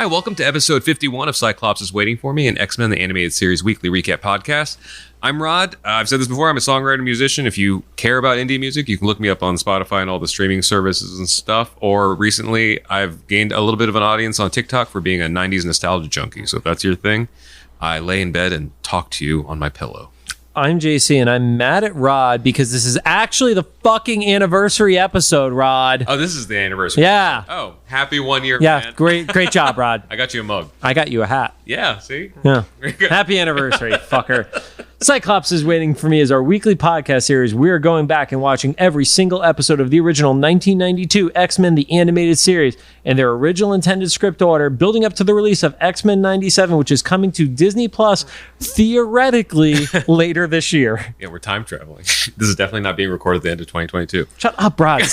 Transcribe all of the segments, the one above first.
welcome to episode 51 of Cyclops is Waiting for Me, an X-Men the Animated Series weekly recap podcast. I'm Rod. I've said this before. I'm a songwriter and musician. If you care about indie music, you can look me up on Spotify and all the streaming services and stuff. Or recently, I've gained a little bit of an audience on TikTok for being a 90s nostalgia junkie. So if that's your thing, I lay in bed and talk to you on my pillow. I'm JC, and I'm mad at Rod because this is actually the fucking anniversary episode, Rod. Oh, this is the anniversary. Yeah. Episode. Oh, happy 1 year, yeah, man. great job, Rod. I got you a mug. I got you a hat. Yeah, see? Yeah. Happy anniversary, fucker. Cyclops is Waiting for Me is our weekly podcast series. We are going back and watching every single episode of the original 1992 X-Men the Animated Series in their original intended script order, building up to the release of X-Men 97, which is coming to Disney Plus theoretically later this year. Yeah, we're time traveling. This is definitely not being recorded at the end of 2022. Shut up, Rod.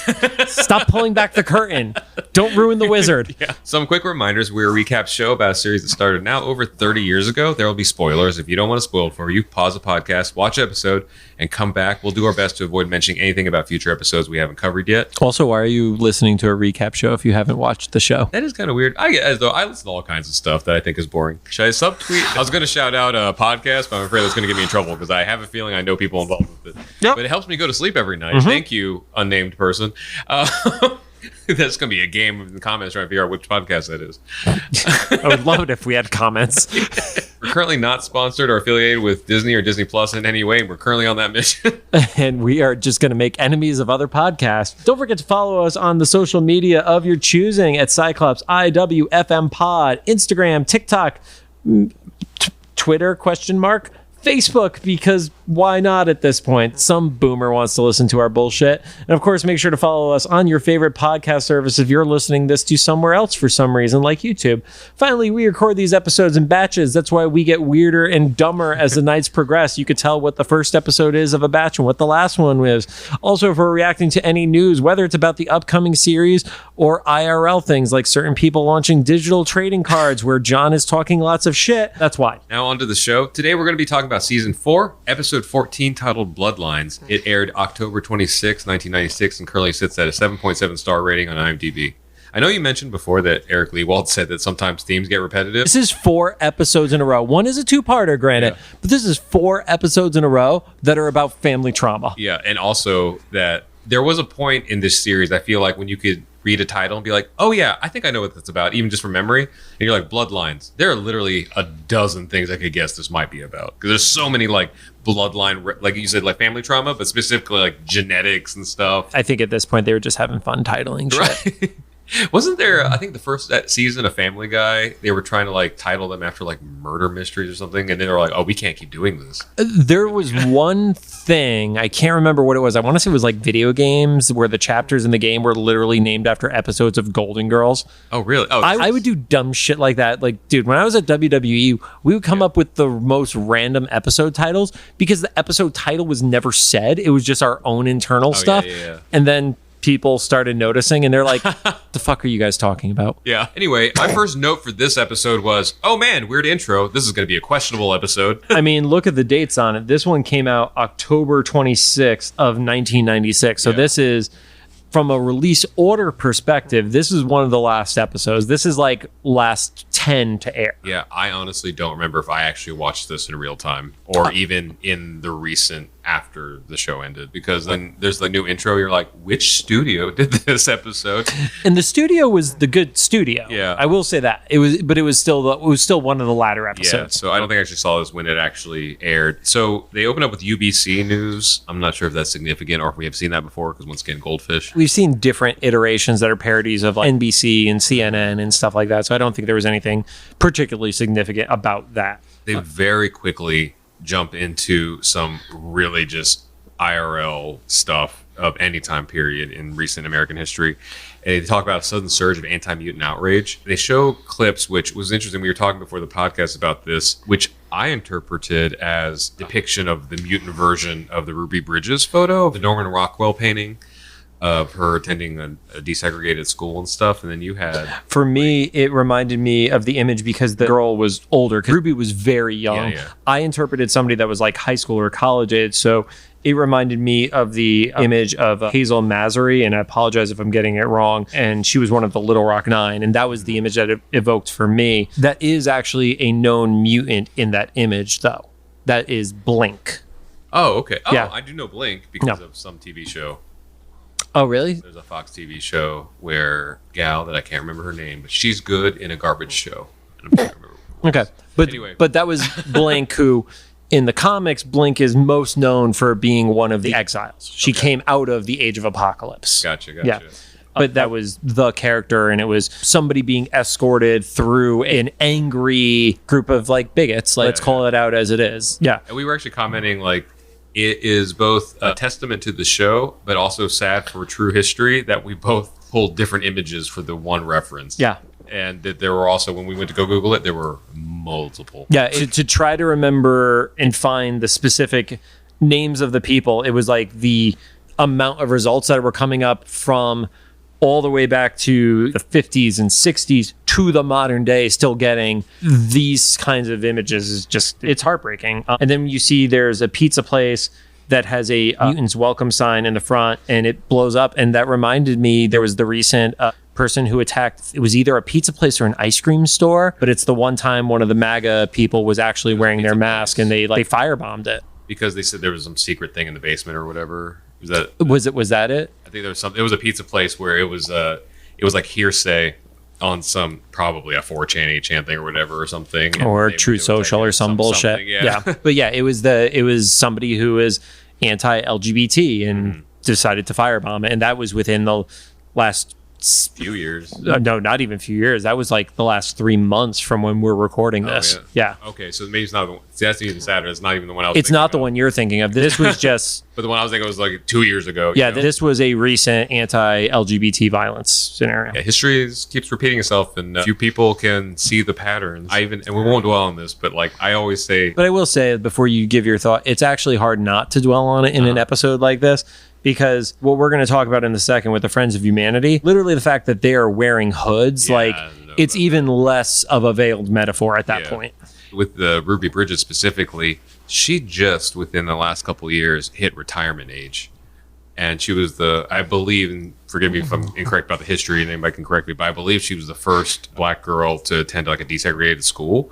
Stop pulling back the curtain. Don't ruin the wizard. Yeah. Some quick reminders. We're a recap show about a series that started now over 30 years ago. There will be spoilers. If you don't want to spoil it for you, pause the podcast, watch the episode, and come back. We'll do our best to avoid mentioning anything about future episodes we haven't covered yet. Also, why are you listening to a recap show if you haven't watched the show? That is kind of weird. I listen to all kinds of stuff that I think is boring. Should I subtweet? I was going to shout out a podcast, but I'm afraid that's going to get me in trouble because I have a feeling I know people involved with it. Yep. But it helps me go to sleep every night. Mm-hmm. Thank you, unnamed person. That's going to be a game in the comments trying to figure out which podcast that is. I would love it if we had comments. We're currently not sponsored or affiliated with Disney or Disney Plus in any way. We're currently on that mission. And we are just going to make enemies of other podcasts. Don't forget to follow us on the social media of your choosing at Cyclops IWFM Pod, Instagram, TikTok, Twitter, Facebook, because why not at this point? Some boomer wants to listen to our bullshit. And of course, make sure to follow us on your favorite podcast service if you're listening this to somewhere else for some reason, like YouTube. Finally, we record these episodes in batches. That's why we get weirder and dumber as the nights progress. You could tell what the first episode is of a batch and what the last one is. Also, if we're reacting to any news, whether it's about the upcoming series or IRL things like certain people launching digital trading cards where John is talking lots of shit, that's why. Now on to the show. Today we're going to be talking about Season 4, Episode 14, titled Bloodlines. It aired October 26, 1996, and currently sits at a 7.7 star rating on IMDb. I know you mentioned before that Eric Lewald said that sometimes themes get repetitive. This is 4 episodes in a row. One is a two-parter, granted, but this is 4 episodes in a row that are about family trauma. Yeah, and also that there was a point in this series, I feel like, when you could read a title and be like, oh yeah, I think I know what that's about, even just from memory. And you're like, Bloodlines. There are literally a dozen things I could guess this might be about. Because there's so many like bloodline, like you said, like family trauma, but specifically like genetics and stuff. I think at this point they were just having fun titling shit. Right. Wasn't there, I think the first season of Family Guy, they were trying to like title them after like murder mysteries or something, and they were like, oh, we can't keep doing this. There was one thing, I can't remember what it was. I want to say it was like video games where the chapters in the game were literally named after episodes of Golden Girls. Oh, really? Oh, I would do dumb shit like that. Like, dude, when I was at WWE, we would come up with the most random episode titles because the episode title was never said. It was just our own internal stuff. Yeah. And then people started noticing and they're like, the fuck are you guys talking about? Yeah. Anyway, my first note for this episode was, oh man, weird intro. This is going to be a questionable episode. I mean, look at the dates on it. This one came out October 26th of 1996. So this is, from a release order perspective, this is one of the last episodes. This is like last 10 to air. Yeah, I honestly don't remember if I actually watched this in real time or even in the recent after the show ended, because then there's the new intro. You're like, which studio did this episode? And the studio was the good studio. Yeah, I will say that it was still one of the latter episodes. Yeah, so I don't think I actually saw this when it actually aired. So they open up with UBC news. I'm not sure if that's significant or if we have seen that before, because once again, Goldfish. We've seen different iterations that are parodies of like NBC and CNN and stuff like that. So I don't think there was anything particularly significant about that. They very quickly jump into some really just IRL stuff of any time period in recent American history. And they talk about a sudden surge of anti-mutant outrage. They show clips, which was interesting. We were talking before the podcast about this, which I interpreted as depiction of the mutant version of the Ruby Bridges photo, the Norman Rockwell painting of her attending a desegregated school and stuff, and then you had For me, it reminded me of the image because the girl was older. Because Ruby was very young. Yeah. I interpreted somebody that was like high school or college age. So it reminded me of the image of Hazel Massery, and I apologize if I'm getting it wrong. And she was one of the Little Rock Nine, and that was the image that it evoked for me. That is actually a known mutant in that image, though. That is Blink. Oh, okay. Oh, Yeah. I do know Blink because of some TV show. Oh, really? There's a Fox TV show where gal that I can't remember her name, but she's good in a garbage show. And I'm trying to remember what it was. Okay. But Anyway. but that was Blink, who in the comics, Blink is most known for being one of the exiles. She came out of the Age of Apocalypse. Gotcha. Yeah. But that was the character, and it was somebody being escorted through an angry group of like bigots. Let's call it out as it is. Yeah. And we were actually commenting like it is both a testament to the show, but also sad for true history that we both pulled different images for the one reference. Yeah. And that there were also, when we went to go Google it, there were multiple. Yeah. To try to remember and find the specific names of the people, it was like the amount of results that were coming up from all the way back to the 50s and 60s to the modern day, still getting these kinds of images is just, it's heartbreaking. And then you see there's a pizza place that has a mutant's welcome sign in the front, and it blows up. And that reminded me, there was the recent person who attacked, it was either a pizza place or an ice cream store, but it's the one time one of the MAGA people was actually wearing their mask and they firebombed it. Because they said there was some secret thing in the basement or whatever. Was that it? I think there was something. It was a pizza place where it was like hearsay on some, probably a 4chan, 8chan thing or whatever or something. Or True Social or some bullshit. Yeah. But yeah, it was somebody who was anti-LGBT and decided to firebomb it. And that was within the last few years. No, not even a few years. That was like the last 3 months from when we're recording this. Yeah. Okay, so maybe it's not the one. See, that's even sadder. It's not even the one I was It's not the one you're thinking of. This was just... But the one I was thinking was like 2 years ago. Yeah, this was a recent anti-LGBT violence scenario. Yeah, history keeps repeating itself, and few people can see the patterns. And we won't dwell on this, but like I always say... But I will say, before you give your thought, it's actually hard not to dwell on it in an episode like this. Because what we're going to talk about in a second with the Friends of Humanity, literally the fact that they are wearing hoods, it's even less of a veiled metaphor at that point. With the Ruby Bridges specifically, she just within the last couple of years hit retirement age. And she was I believe, and forgive me if I'm incorrect about the history, and anybody can correct me, but I believe she was the first black girl to attend like a desegregated school.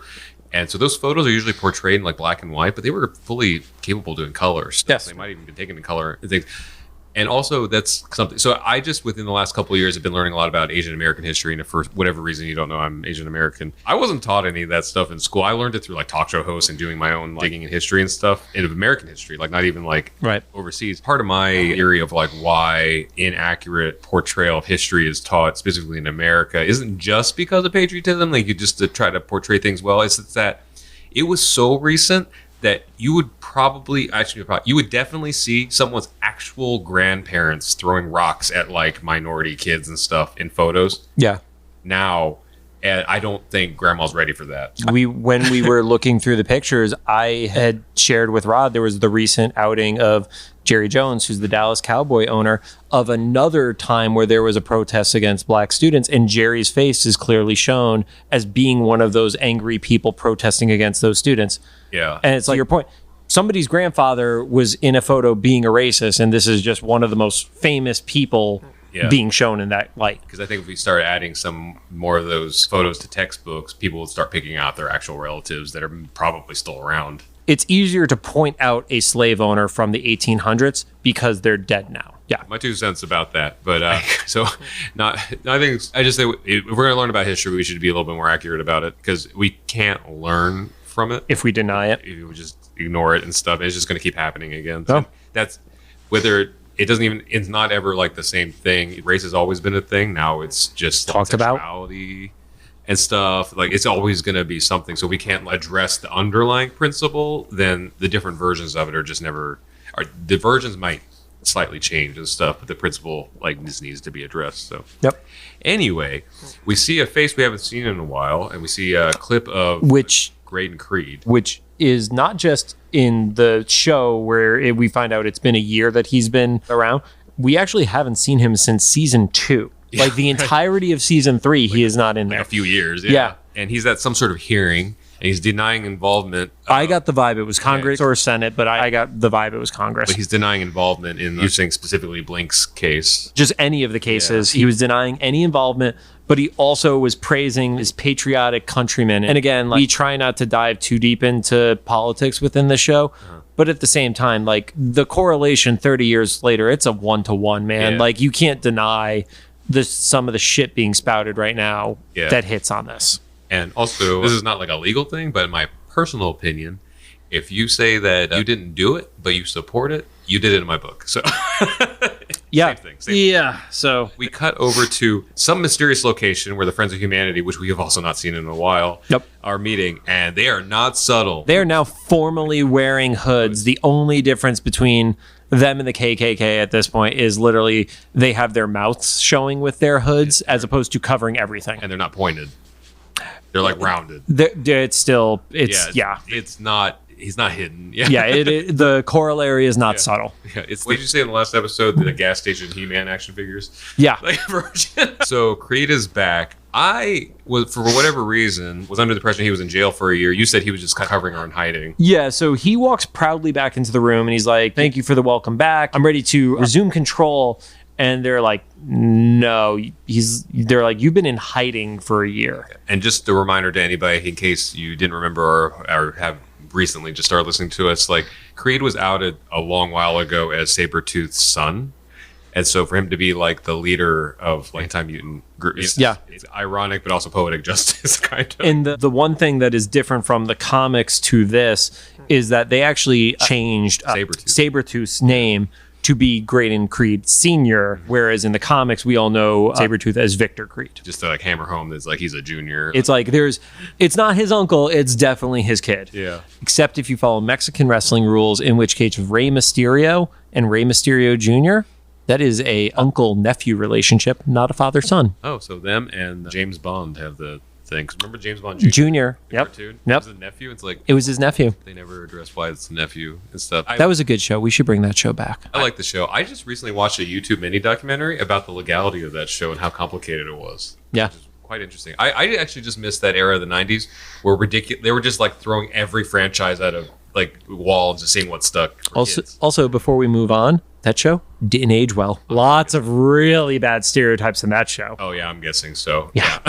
And so those photos are usually portrayed in like black and white, but they were fully capable of doing color stuff. Yes. They might even be taken in color and things. And also, that's something. So I just, within the last couple of years, have been learning a lot about Asian American history. And for whatever reason you don't know, I'm Asian American. I wasn't taught any of that stuff in school. I learned it through like talk show hosts and doing my own digging in history and stuff, in American history, like not even like overseas. Part of my theory of like why inaccurate portrayal of history is taught specifically in America isn't just because of patriotism, like you just to try to portray things well. It's that it was so recent that you would you would definitely see someone's actual grandparents throwing rocks at like minority kids and stuff in photos. Yeah. Now, I don't think grandma's ready for that. When we were looking through the pictures, I had shared with Rod, there was the recent outing of Jerry Jones, who's the Dallas Cowboy owner, of another time where there was a protest against black students, and Jerry's face is clearly shown as being one of those angry people protesting against those students. Yeah. And it's like your point. Somebody's grandfather was in a photo being a racist, and this is just one of the most famous people being shown in that light. Because I think if we start adding some more of those photos to textbooks, people will start picking out their actual relatives that are probably still around. It's easier to point out a slave owner from the 1800s because they're dead now. Yeah. My 2 cents about that. But I just say if we're going to learn about history, we should be a little bit more accurate about it, because we can't learn from it if we deny it. If we just ignore it and stuff, it's just going to keep happening again. So that's whether it doesn't even, it's not ever like the same thing. Race has always been a thing. Now it's just talked about and stuff. Like it's always going to be something. So we can't address the underlying principle, then the different versions of it are just never, the versions might slightly change and stuff, but the principle like just needs to be addressed. So anyway, we see a face we haven't seen in a while, and we see a clip of Graydon Creed, which is not just in the show where we find out it's been a year that he's been around. we actually haven't seen him since season 2. Like the entirety of season 3, he is not in there. A few years. Yeah. And he's at some sort of hearing. And he's denying involvement. I got the vibe it was Congress or Senate, but I got the vibe it was Congress. But he's denying involvement in, you're saying specifically Blink's case. Just any of the cases. He was denying any involvement, but he also was praising his patriotic countrymen. And again, like, we try not to dive too deep into politics within the show. But at the same time, like, the correlation 30 years later, it's a 1-to-1, man. Yeah. Like, you can't deny some of the shit being spouted right now that hits on this. And also, this is not like a legal thing, but in my personal opinion, if you say that you didn't do it, but you support it, you did it in my book. So, yeah. Same thing. Yeah. So we cut over to some mysterious location where the Friends of Humanity, which we have also not seen in a while, are meeting, and they are not subtle. They are now formally wearing hoods. The only difference between them and the KKK at this point is literally they have their mouths showing with their hoods as opposed to covering everything. And they're not pointed. They're like rounded. It's not. He's not hidden. The corollary is not subtle. Yeah, what did you say in the last episode? The gas station He-Man action figures. Yeah. Version. So Creed is back. I was, for whatever reason, was under the impression he was in jail for a year. You said he was just covering her and hiding. Yeah, so he walks proudly back into the room and he's like, "Thank you for the welcome back. I'm ready to resume control." And they're like, "No, they're like, you've been in hiding for a year." And just a reminder to anybody, in case you didn't remember or have recently just started listening to us, like, Creed was outed a long while ago as Sabretooth's son. And so for him to be like the leader of like anti-mutant groups, it's ironic, but also poetic justice, kind of. And the one thing that is different from the comics to this is that they actually changed Sabretooth's name to be Graydon Creed Sr., whereas in the comics, we all know Sabretooth as Victor Creed. Just to like hammer home that like he's a junior. It's like it's not his uncle, it's definitely his kid. Yeah. Except if you follow Mexican wrestling rules, in which case Rey Mysterio and Rey Mysterio Jr., that is a uncle-nephew relationship, not a father-son. Oh, so them and James Bond have the thing. 'Cause remember James Bond Jr.? Yep. Cartoon? Yep. It was a nephew. It's like, it was his nephew. They never addressed why it's a nephew and stuff. That was a good show. We should bring that show back. I like the show. I just recently watched a YouTube mini documentary about the legality of that show and how complicated it was. Yeah. Which is quite interesting. I actually just missed that era of the 90s where they were just like throwing every franchise out of like wall and just seeing what stuck. Also, before we move on, that show didn't age well. Lots of really bad stereotypes in that show. Oh yeah, I'm guessing so. Yeah.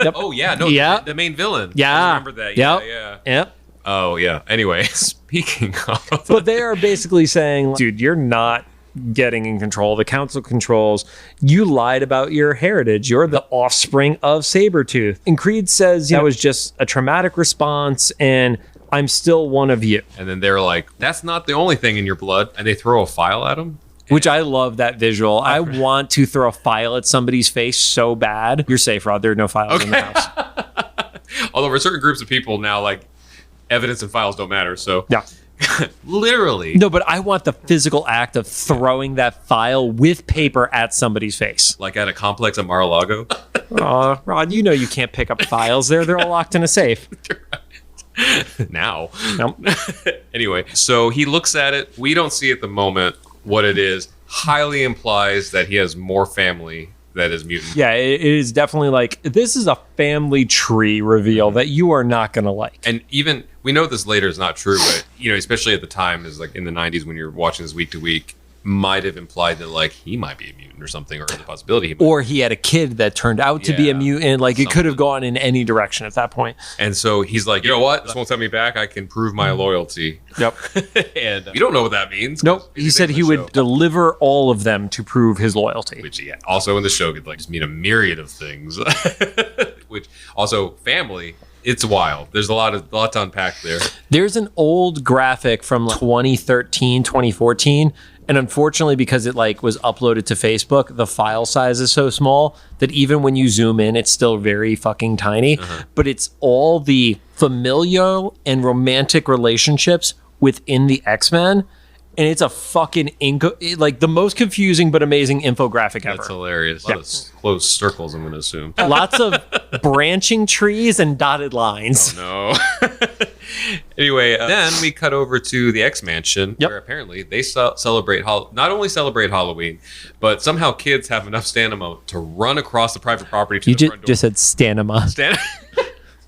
Yep. Oh yeah, no, yeah. The main villain. Yeah. I remember that. Yeah. Yep. Oh yeah. Anyway, speaking of, but they are basically saying, dude, you're not getting in control. The council controls. You lied about your heritage. You're the offspring of Sabretooth. And Creed says that was just a traumatic response and I'm still one of you. And then they're like, that's not the only thing in your blood. And they throw a file at him. Which I love that visual. I want to throw a file at somebody's face so bad. You're safe, Rod. There are no files in the house. Although for certain groups of people now, like, evidence and files don't matter. So yeah. Literally. No, but I want the physical act of throwing that file with paper at somebody's face. Like at a complex at Mar-a-Lago. Rod, you know you can't pick up files there. They're all locked in a safe. Now. Nope. Anyway, so he looks at it. We don't see at the moment what it is. Highly implies that he has more family that is mutant. Yeah, it is definitely like, this is a family tree reveal that you are not going to like. And even, we know this later is not true, but, you know, especially at the time, is like in the 90s when you're watching this week to week, might have implied that like he might be a mutant or something, or the possibility or he had a kid that turned out to be a mutant. Like it could have gone in any direction at that point. And so he's like, you know what, this won't set me back. I can prove my loyalty. Yep. And you don't know what that means. Nope. He said he would deliver all of them to prove his loyalty. Which also in the show could like just mean a myriad of things. Which also family. It's wild. There's a lot to unpack there. There's an old graphic from 2013, 2014. And unfortunately, because it like was uploaded to Facebook, the file size is so small that even when you zoom in, it's still very fucking tiny. But it's all the familial and romantic relationships within the X-Men. And it's a fucking like the most confusing but amazing infographic ever. That's hilarious. A lot of closed circles, I'm going to assume. Lots of branching trees and dotted lines. Oh, no. Anyway, then we cut over to the X Mansion, Yep. where apparently they celebrate not only celebrate Halloween, but somehow kids have enough stamina to run across the private property to the front door. Just said stamina.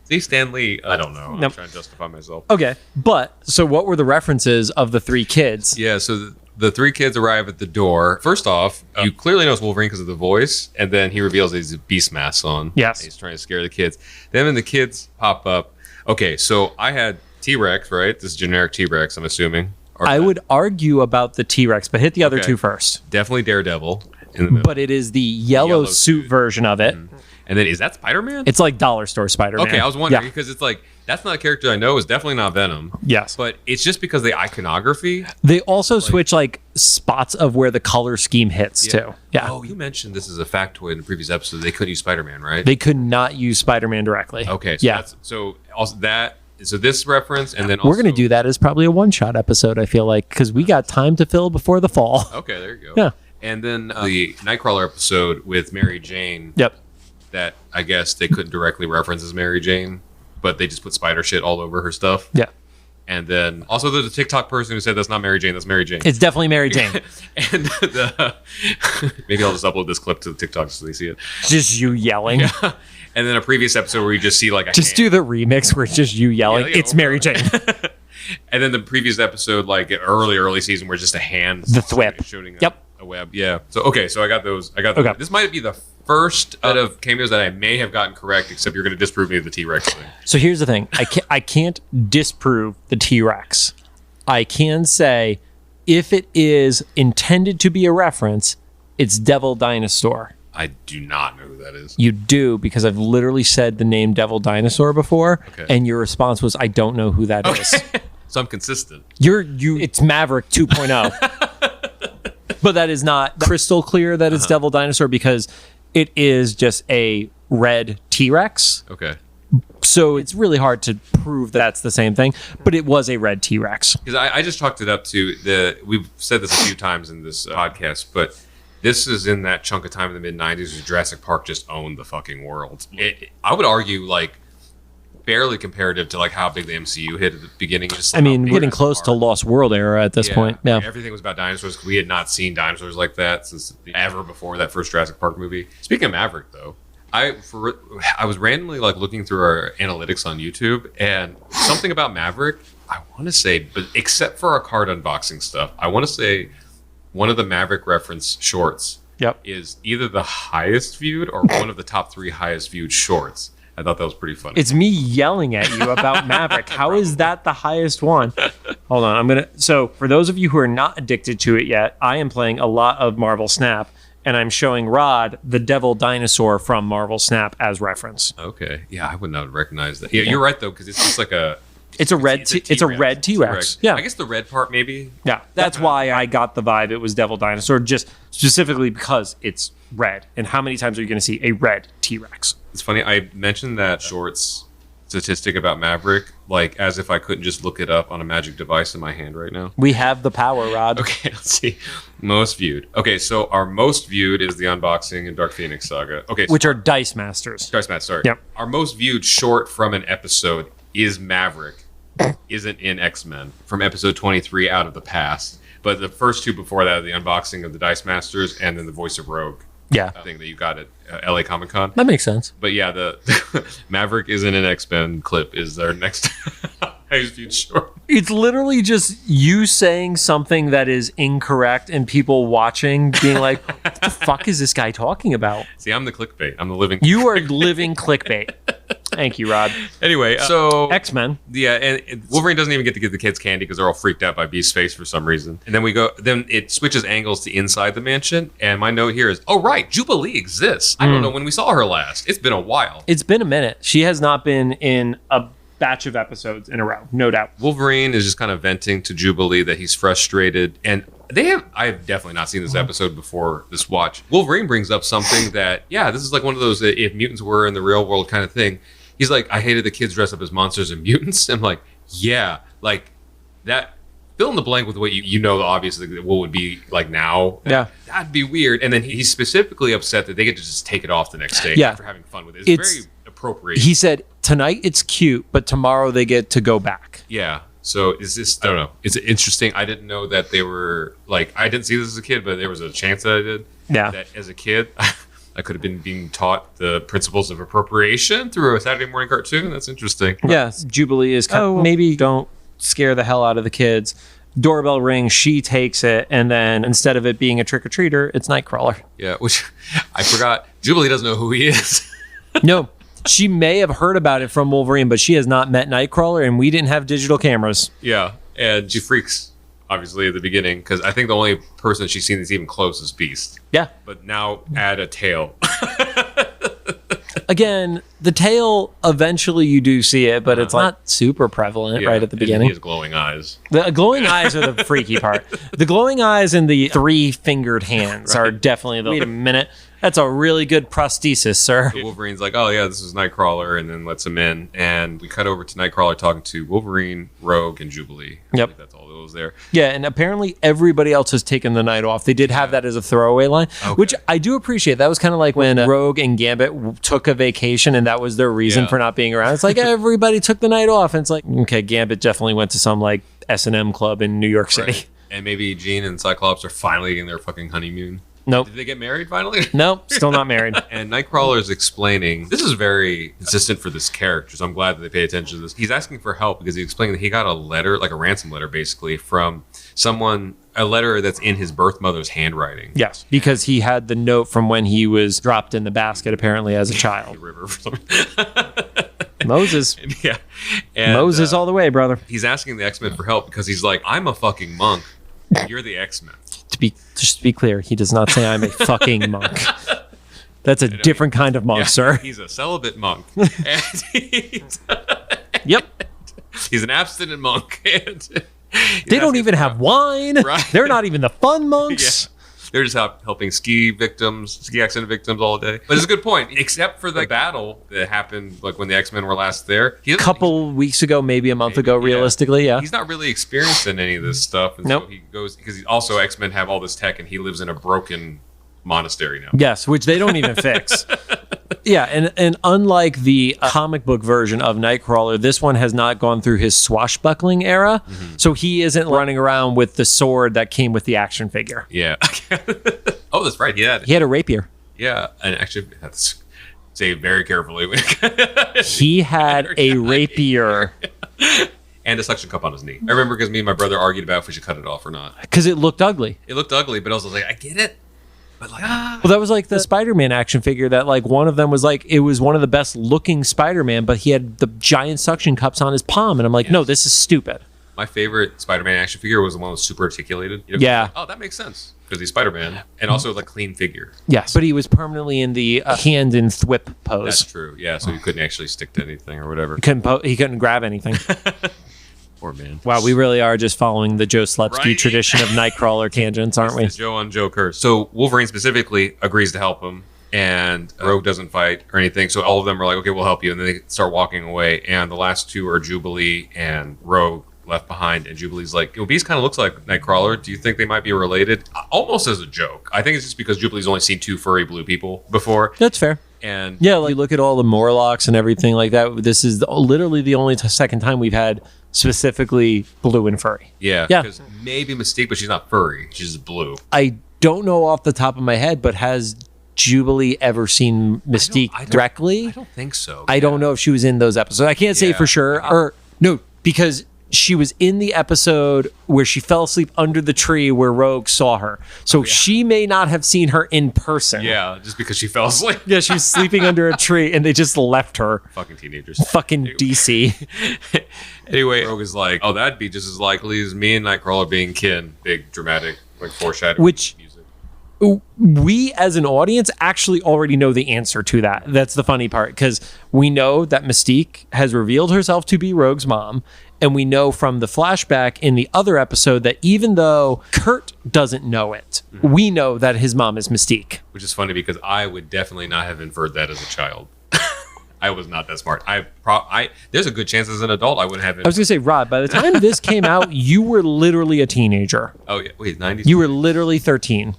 See, Stan Lee, I don't know. I'm Nope. trying to justify myself. Okay, but so what were the references of the three kids? Yeah, so the three kids arrive at the door. First off, you clearly know it's Wolverine because of the voice, and then he reveals he's a beast mask on. Yes. He's trying to scare the kids. Then when the kids pop up, okay, so I had T-Rex, right? This is generic T-Rex, I'm assuming. I would argue about the T-Rex, but hit the other Okay. two first. Definitely Daredevil in the middle. But it is the yellow suit version of it. And then is that Spider-Man? It's like dollar store Spider-Man. Okay, I was wondering Yeah. because it's like that's not a character I know. It's definitely not Venom. Yes. But it's just because the iconography. They also switch like spots of where the color scheme hits too. Yeah. Oh, you mentioned this is a factoid in the previous episode. They couldn't use Spider-Man, right? They could not use Spider-Man directly. Okay. So yeah. That's, so also that. So this reference, and then also, We're going to do that as probably a one-shot episode, I feel like, because we got time to fill before the fall. Okay, there you go. Yeah. And then the Nightcrawler episode with Mary Jane. Yep. That I guess they couldn't directly reference as Mary Jane, but they just put spider shit all over her stuff. Yeah. And then also there's a TikTok person who said that's not Mary Jane, that's Mary Jane. It's definitely Mary Jane. And maybe I'll just upload this clip to the TikTok so they see it. Just you yelling. Yeah. And then a previous episode where you just see like a Just do the remix where it's just you yelling. Yeah, It's Mary Jane. And then the previous episode, like early season, where it's just a hand The thwip. shooting Yep. a web. Yeah. So okay, so I got those. Okay. This might be the first out of cameos that I may have gotten correct, except you're going to disprove me of the T-Rex thing. So here's the thing. I can't disprove the T-Rex. I can say if it is intended to be a reference, it's Devil Dinosaur. I do not know who that is. You do, because I've literally said the name Devil Dinosaur before, Okay. and your response was, I don't know who that is. So I'm consistent. It's Maverick 2.0. But that is not crystal clear that it's Devil Dinosaur, because it is just a red T-Rex. Okay. So it's really hard to prove that's the same thing, but it was a red T-Rex. Because I just chalked it up to we've said this a few times in this podcast, but this is in that chunk of time in the mid-90s where Jurassic Park just owned the fucking world. I would argue, like, barely comparative to, like, how big the MCU hit at the beginning. Just I mean, how big getting Jurassic close to Park. Lost World era at this point. Yeah. Like, everything was about dinosaurs because we had not seen dinosaurs like that since ever before that first Jurassic Park movie. Speaking of Maverick, though, I was randomly, like, looking through our analytics on YouTube, and something about Maverick, I want to say, but except for our card unboxing stuff, I want to say one of the Maverick reference shorts is either the highest viewed or one of the top 3 highest viewed shorts. I thought that was pretty funny. It's me yelling at you about Maverick. How is that the highest one? Hold on. So for those of you who are not addicted to it yet, I am playing a lot of Marvel Snap, and I'm showing Rod the Devil Dinosaur from Marvel Snap as reference. Okay. Yeah, I would not recognize that. Yeah, you're right, though, because it's just like a... It's a red T-Rex. Yeah. I guess the red part, maybe. Yeah. That's why I got the vibe it was Devil Dinosaur, just specifically because it's red. And how many times are you going to see a red T-Rex? It's funny, I mentioned that shorts statistic about Maverick, like as if I couldn't just look it up on a magic device in my hand right now. We have the power, Rod. Okay, let's see. Most viewed. Okay, so our most viewed is the unboxing and Dark Phoenix Saga. Okay, Which are Dice Masters. Dice Matt, sorry. Yep. Our most viewed short from an episode is Maverick. Isn't in X-Men from episode 23 Out of the Past. But the first two before that are the unboxing of the Dice Masters and then the Voice of Rogue Yeah. thing that you got at LA Comic Con. That makes sense. But yeah, the Maverick isn't an X-Men clip is our next highest viewed short. It's literally just you saying something that is incorrect and people watching being like, what the fuck is this guy talking about? See, I'm the clickbait. I'm the living. You are living clickbait. Thank you, Rod. Anyway, so X-Men. yeah, and Wolverine doesn't even get to give the kids candy because they're all freaked out by Beast's face for some reason. And then it switches angles to inside the mansion. And my note here is, oh right, Jubilee exists. I don't know when we saw her last. It's been a while. It's been a minute. She has not been in a batch of episodes in a row, no doubt. Wolverine is just kind of venting to Jubilee that he's frustrated. And I've definitely not seen this episode before this watch. Wolverine brings up something that, yeah, this is like one of those if mutants were in the real world kind of thing. He's like, I hated the kids dressed up as monsters and mutants. I'm like, yeah, like that. Fill in the blank with what you know, obviously, what would be like now. Yeah. That'd be weird. And then he's specifically upset that they get to just take it off the next day Yeah. after having fun with it. It's very appropriate. He said, tonight it's cute, but tomorrow they get to go back. Yeah. So is this, I don't know. It's interesting. I didn't know that they were like, I didn't see this as a kid, but there was a chance that I did. Yeah. That as a kid, I could have been being taught the principles of appropriation through a Saturday morning cartoon. That's interesting. Yes. Jubilee is maybe don't scare the hell out of the kids. Doorbell rings, she takes it, and then instead of it being a trick-or-treater, it's Nightcrawler. Yeah, which I forgot. Jubilee doesn't know who he is. No. She may have heard about it from Wolverine, but she has not met Nightcrawler, and we didn't have digital cameras. Yeah, and she freaks, obviously, at the beginning, because I think the only person she's seen that's even close is Beast. Yeah. But now add a tail. Again, the tail, eventually you do see it, but it's not super prevalent right at the beginning. He has glowing eyes. The glowing eyes are the freaky part. The glowing eyes and the three-fingered hands are definitely the... Wait a minute. That's a really good prosthesis, sir. So Wolverine's like, oh, yeah, this is Nightcrawler, and then lets him in. And we cut over to Nightcrawler talking to Wolverine, Rogue, and Jubilee. Yep. That's all that was there. Yeah, and apparently everybody else has taken the night off. They did have that as a throwaway line, which I do appreciate. That was kind of like when Rogue and Gambit took a vacation, and that was their reason for not being around. It's like everybody took the night off, and it's like, okay, Gambit definitely went to some like S&M club in New York City. Right. And maybe Jean and Cyclops are finally getting their fucking honeymoon. Nope. Did they get married finally? Nope, still not married. And Nightcrawler is explaining, this is very consistent for this character, so I'm glad that they pay attention to this. He's asking for help because he's explaining that he got a letter, like a ransom letter basically, from someone, a letter that's in his birth mother's handwriting. Yes, because he had the note from when he was dropped in the basket apparently as a child. River or something. Moses. Yeah. And, Moses all the way, brother. He's asking the X-Men for help because he's like, I'm a fucking monk. You're the X-Men. Just to be clear, he does not say I'm a fucking monk. That's a different kind of monk, sir. He's a celibate monk. And Yep. He's an abstinent monk. And they don't even have wine. Right. They're not even the fun monks. Yeah. They're just helping ski accident victims all day. But it's a good point. Except for the battle that happened like when the X-Men were last there. A couple weeks ago, maybe a month ago, realistically, yeah. He's not really experiencing any of this stuff. And so he goes, because also X-Men have all this tech and he lives in a broken monastery now. Yes, which they don't even fix. Yeah, and unlike the comic book version of Nightcrawler, this one has not gone through his swashbuckling era, so he isn't running around with the sword that came with the action figure. Yeah. Oh, that's right. He had a rapier. Yeah, and actually, that's say very carefully. He had a rapier. And a suction cup on his knee. I remember because me and my brother argued about if we should cut it off or not. Because it looked ugly. It looked ugly, but I was like, I get it. But like, Well, that was like the Spider-Man action figure that like one of them was like, it was one of the best looking Spider-Man, but he had the giant suction cups on his palm. And I'm like, no, this is stupid. My favorite Spider-Man action figure was the one that was super articulated. You know, yeah. Like, oh, that makes sense. Because he's Spider-Man. And also like clean figure. Yes. But he was permanently in the hand in thwip pose. That's true. Yeah. So he couldn't actually stick to anything or whatever. He couldn't grab anything. Poor man. Wow, we really are just following the Joe Slepsky tradition of Nightcrawler tangents, aren't we? It's Joe on Joe curse. So Wolverine specifically agrees to help him, and Rogue doesn't fight or anything. So all of them are like, okay, we'll help you. And then they start walking away. And the last two are Jubilee and Rogue left behind. And Jubilee's like, Beast kind of looks like Nightcrawler. Do you think they might be related? Almost as a joke. I think it's just because Jubilee's only seen two furry blue people before. That's fair. And yeah, like you look at all the Morlocks and everything like that. This is literally the only second time we've had specifically blue and furry. Yeah. Because maybe Mystique, but she's not furry. She's just blue. I don't know off the top of my head, but has Jubilee ever seen Mystique directly? I don't think so. I don't know if she was in those episodes. I can't say for sure. Or no, because she was in the episode where she fell asleep under the tree where Rogue saw her. So she may not have seen her in person. Yeah, just because she fell asleep. Yeah, she was sleeping under a tree and they just left her. Fucking teenagers. Fucking DC. Anyway, Rogue is like, oh, that'd be just as likely as me and Nightcrawler being kin. Big, dramatic, like foreshadowing music. We as an audience actually already know the answer to that. That's the funny part, because we know that Mystique has revealed herself to be Rogue's mom, and we know from the flashback in the other episode that even though Kurt doesn't know it, we know that his mom is Mystique. Which is funny because I would definitely not have inferred that as a child. I was not that smart. There's a good chance as an adult I wouldn't have. I was going to say, Rod, by the time this came out, you were literally a teenager. Oh, yeah. Wait, 90s? You were literally 13.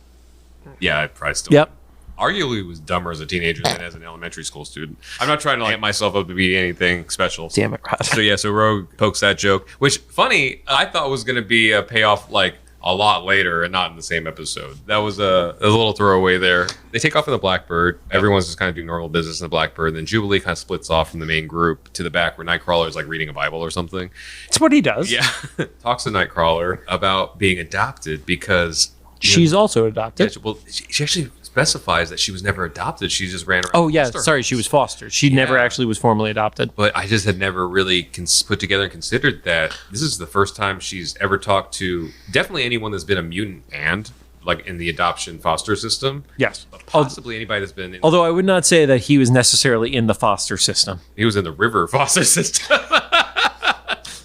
Yeah, I probably still. Yep. arguably was dumber as a teenager than as an elementary school student. I'm not trying to amp myself up to be anything special. Damn it, Rod. So Rogue pokes that joke, which funny, I thought was going to be a payoff like a lot later and not in the same episode. That was a little throwaway there. They take off in the Blackbird. Everyone's just kind of doing normal business in the Blackbird. Then Jubilee kind of splits off from the main group to the back where Nightcrawler is like reading a Bible or something. That's what he does. Yeah. Talks to Nightcrawler about being adopted because she's also adopted. Yeah, she actually specifies that she was never adopted. She just ran around. Oh, yeah. Sorry, she was fostered. She never actually was formally adopted. But I just had never really put together and considered that this is the first time she's ever talked to definitely anyone that's been a mutant and like in the adoption foster system. Yes. But possibly anybody that's been. Although I would not say that he was necessarily in the foster system. He was in the river foster system.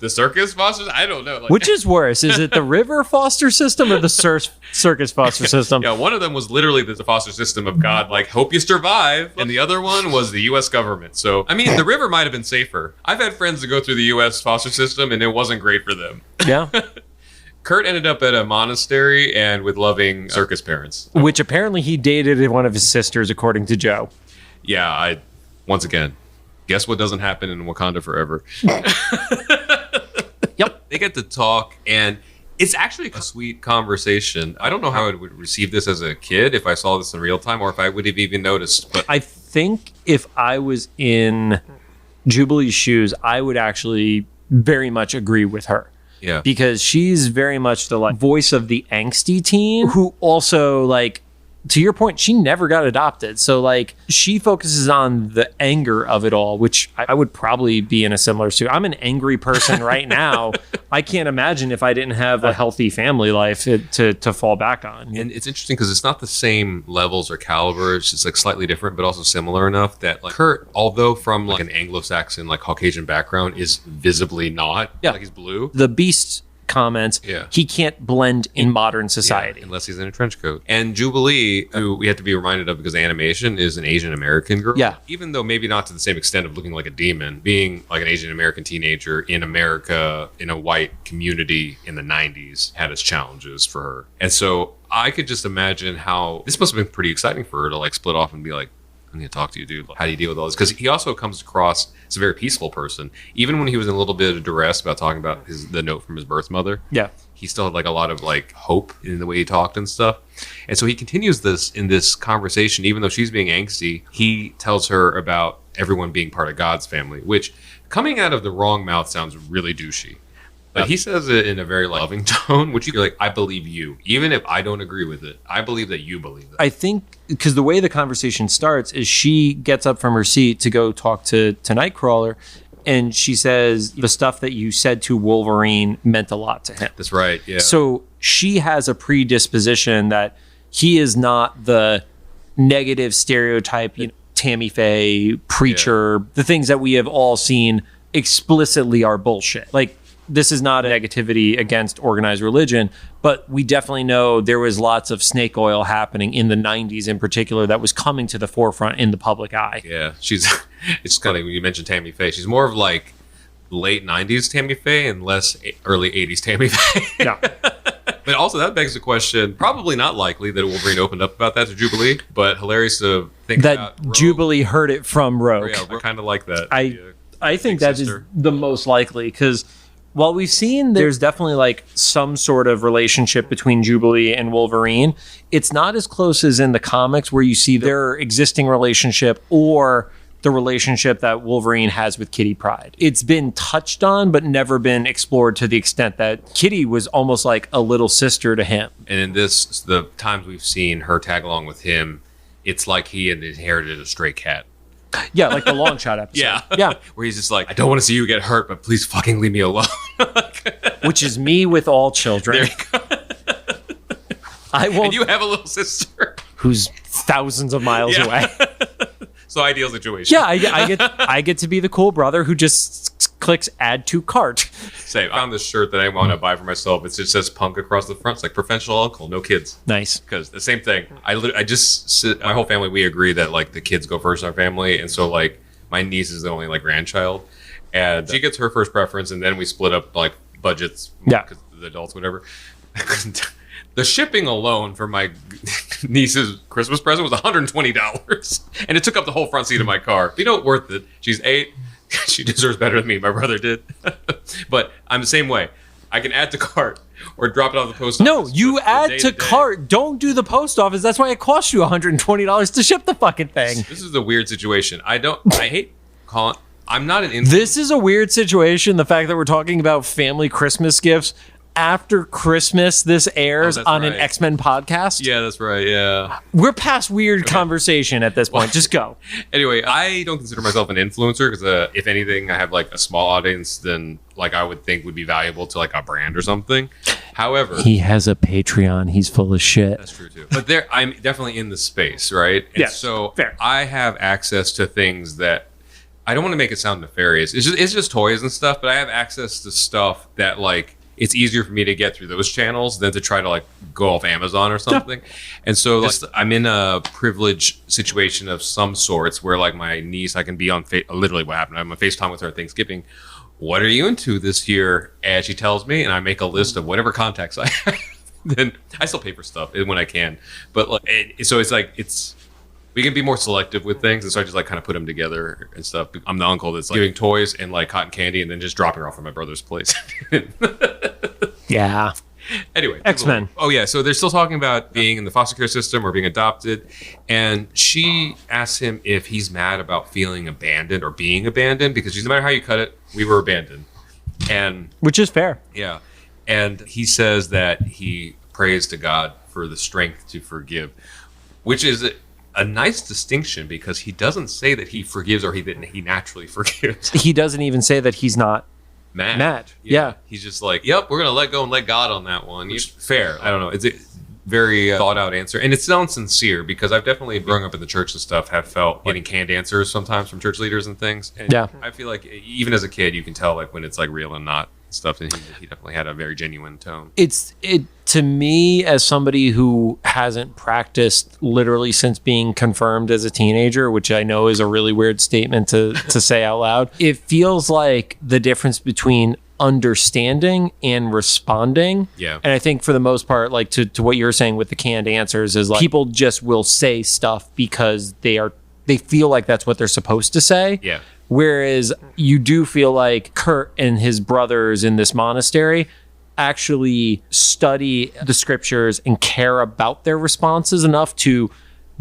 The circus foster? I don't know. Like, which is worse? Is it the river foster system or the circus foster system? Yeah, one of them was literally the foster system of God, like, hope you survive. And the other one was the U.S. government. So, I mean, the river might have been safer. I've had friends that go through the U.S. foster system, and it wasn't great for them. Yeah. Kurt ended up at a monastery and with loving circus parents. Which apparently he dated one of his sisters, according to Joe. Yeah, once again, guess what doesn't happen in Wakanda forever? Yep. They get to talk, and it's actually a sweet conversation. I don't know how I would receive this as a kid if I saw this in real time or if I would have even noticed. But I think if I was in Jubilee's shoes, I would actually very much agree with her. Yeah. Because she's very much the like voice of the angsty teen who also like, to your point, she never got adopted. So like she focuses on the anger of it all, which I would probably be in a similar suit. I'm an angry person right now. I can't imagine if I didn't have a healthy family life to fall back on. And it's interesting because it's not the same levels or calibers. It's like slightly different, but also similar enough that like Kurt, although from like an Anglo-Saxon, like Caucasian background, is visibly not. Yeah. Like he's blue. The Beast comments, he can't blend in modern society. Unless he's in a trench coat. And Jubilee, who we have to be reminded of because animation, is an Asian American girl. Yeah. Even though maybe not to the same extent of looking like a demon, being like an Asian American teenager in America, in a white community in the 90s, had its challenges for her. And so I could just imagine how this must have been pretty exciting for her to like split off and be like, I need to talk to you, dude. How do you deal with all this? Because he also comes across as a very peaceful person. Even when he was in a little bit of duress about talking about the note from his birth mother. Yeah. He still had like a lot of like hope in the way he talked and stuff. And so he continues this in this conversation, even though she's being angsty. He tells her about everyone being part of God's family, which coming out of the wrong mouth sounds really douchey. But he says it in a very loving tone, which you're like, I believe you. Even if I don't agree with it, I believe that you believe it. I think because the way the conversation starts is she gets up from her seat to go talk to Nightcrawler, and she says the stuff that you said to Wolverine meant a lot to him. That's right, yeah. So she has a predisposition that he is not the negative stereotype, Tammy Faye, preacher, the things that we have all seen explicitly are bullshit. Like, this is not a negativity against organized religion, but we definitely know there was lots of snake oil happening in the 90s in particular that was coming to the forefront in the public eye. Yeah, it's kind of, when you mentioned Tammy Faye, she's more of like late 90s Tammy Faye and less early 80s Tammy Faye. Yeah. But also that begs the question, probably not likely that Wolverine opened up about that to Jubilee, but hilarious to think that about Rogue. Jubilee heard it from Rogue. Yeah, we're kind of like that. I think that is the most likely, because while we've seen there's definitely like some sort of relationship between Jubilee and Wolverine, it's not as close as in the comics where you see their existing relationship or the relationship that Wolverine has with Kitty Pryde. It's been touched on, but never been explored to the extent that Kitty was almost like a little sister to him. And in the times we've seen her tag along with him, it's like he had inherited a stray cat. Yeah, like the long shot episode. Yeah. Where he's just like, I don't want to see you get hurt, but please fucking leave me alone. Which is me with all children. There you go. I won't. And you have a little sister who's thousands of miles away. So ideal situation. Yeah, I get to be the cool brother who just clicks add to cart. Say, I found this shirt that I want to buy for myself. It just says punk across the front. It's like professional uncle, no kids. Nice. Because the same thing. My whole family, we agree that like the kids go first in our family. And so like my niece is the only like grandchild. And she gets her first preference. And then we split up like budgets. Yeah. Because the adults, whatever. The shipping alone for my niece's Christmas present was $120, and it took up the whole front seat of my car. You know, worth it. She's 8. She deserves better than me. My brother did. But I'm the same way. I can add to cart or drop it off the post office. No, you add to cart. Don't do the post office. That's why it costs you $120 to ship the fucking thing. This is a weird situation. I hate calling. I'm not an influencer. This is a weird situation. The fact that we're talking about family Christmas gifts after Christmas, this airs on an X-Men podcast. Yeah, that's right. Yeah. We're past weird conversation at this point. Just go. Anyway, I don't consider myself an influencer because if anything, I have like a small audience than like I would think would be valuable to like a brand or something. However, he has a Patreon. He's full of shit. That's true too. But I'm definitely in the space, right? And so fair. I have access to things that I don't want to make it sound nefarious. It's just toys and stuff, but I have access to stuff that like it's easier for me to get through those channels than to try to like go off Amazon or something. Yeah. And so like, I'm in a privileged situation of some sorts where like my niece, I can be on literally what happened. I'm on FaceTime with her at Thanksgiving. What are you into this year? And she tells me, and I make a list of whatever contacts I have. Then I still pay for stuff when I can. But like, so it's like, we can be more selective with things, and so I just like kind of put them together and stuff. I'm the uncle that's like giving toys and like cotton candy, and then just dropping her off at my brother's place. Yeah. Anyway, X-Men. Oh yeah, so they're still talking about being in the foster care system or being adopted, and she asks him if he's mad about feeling abandoned or being abandoned because no matter how you cut it, we were abandoned, and which is fair. Yeah, and he says that he prays to God for the strength to forgive, which is a nice distinction because he doesn't say that he forgives or he naturally forgives. He doesn't even say that he's not mad. Yeah. He's just like, yep, we're going to let go and let God on that one. Fair. I don't know. It's a very thought out answer. And it sounds sincere because I've definitely growing up in the church and stuff have felt getting canned answers sometimes from church leaders and things. And yeah. I feel like even as a kid, you can tell like when it's like real and not stuff. And he definitely had a very genuine tone. To me, as somebody who hasn't practiced literally since being confirmed as a teenager, which I know is a really weird statement to say out loud, it feels like the difference between understanding and responding. Yeah. And I think for the most part, like to what you're saying with the canned answers is like people just will say stuff because they feel like that's what they're supposed to say. Yeah. Whereas you do feel like Kurt and his brothers in this monastery actually study the scriptures and care about their responses enough to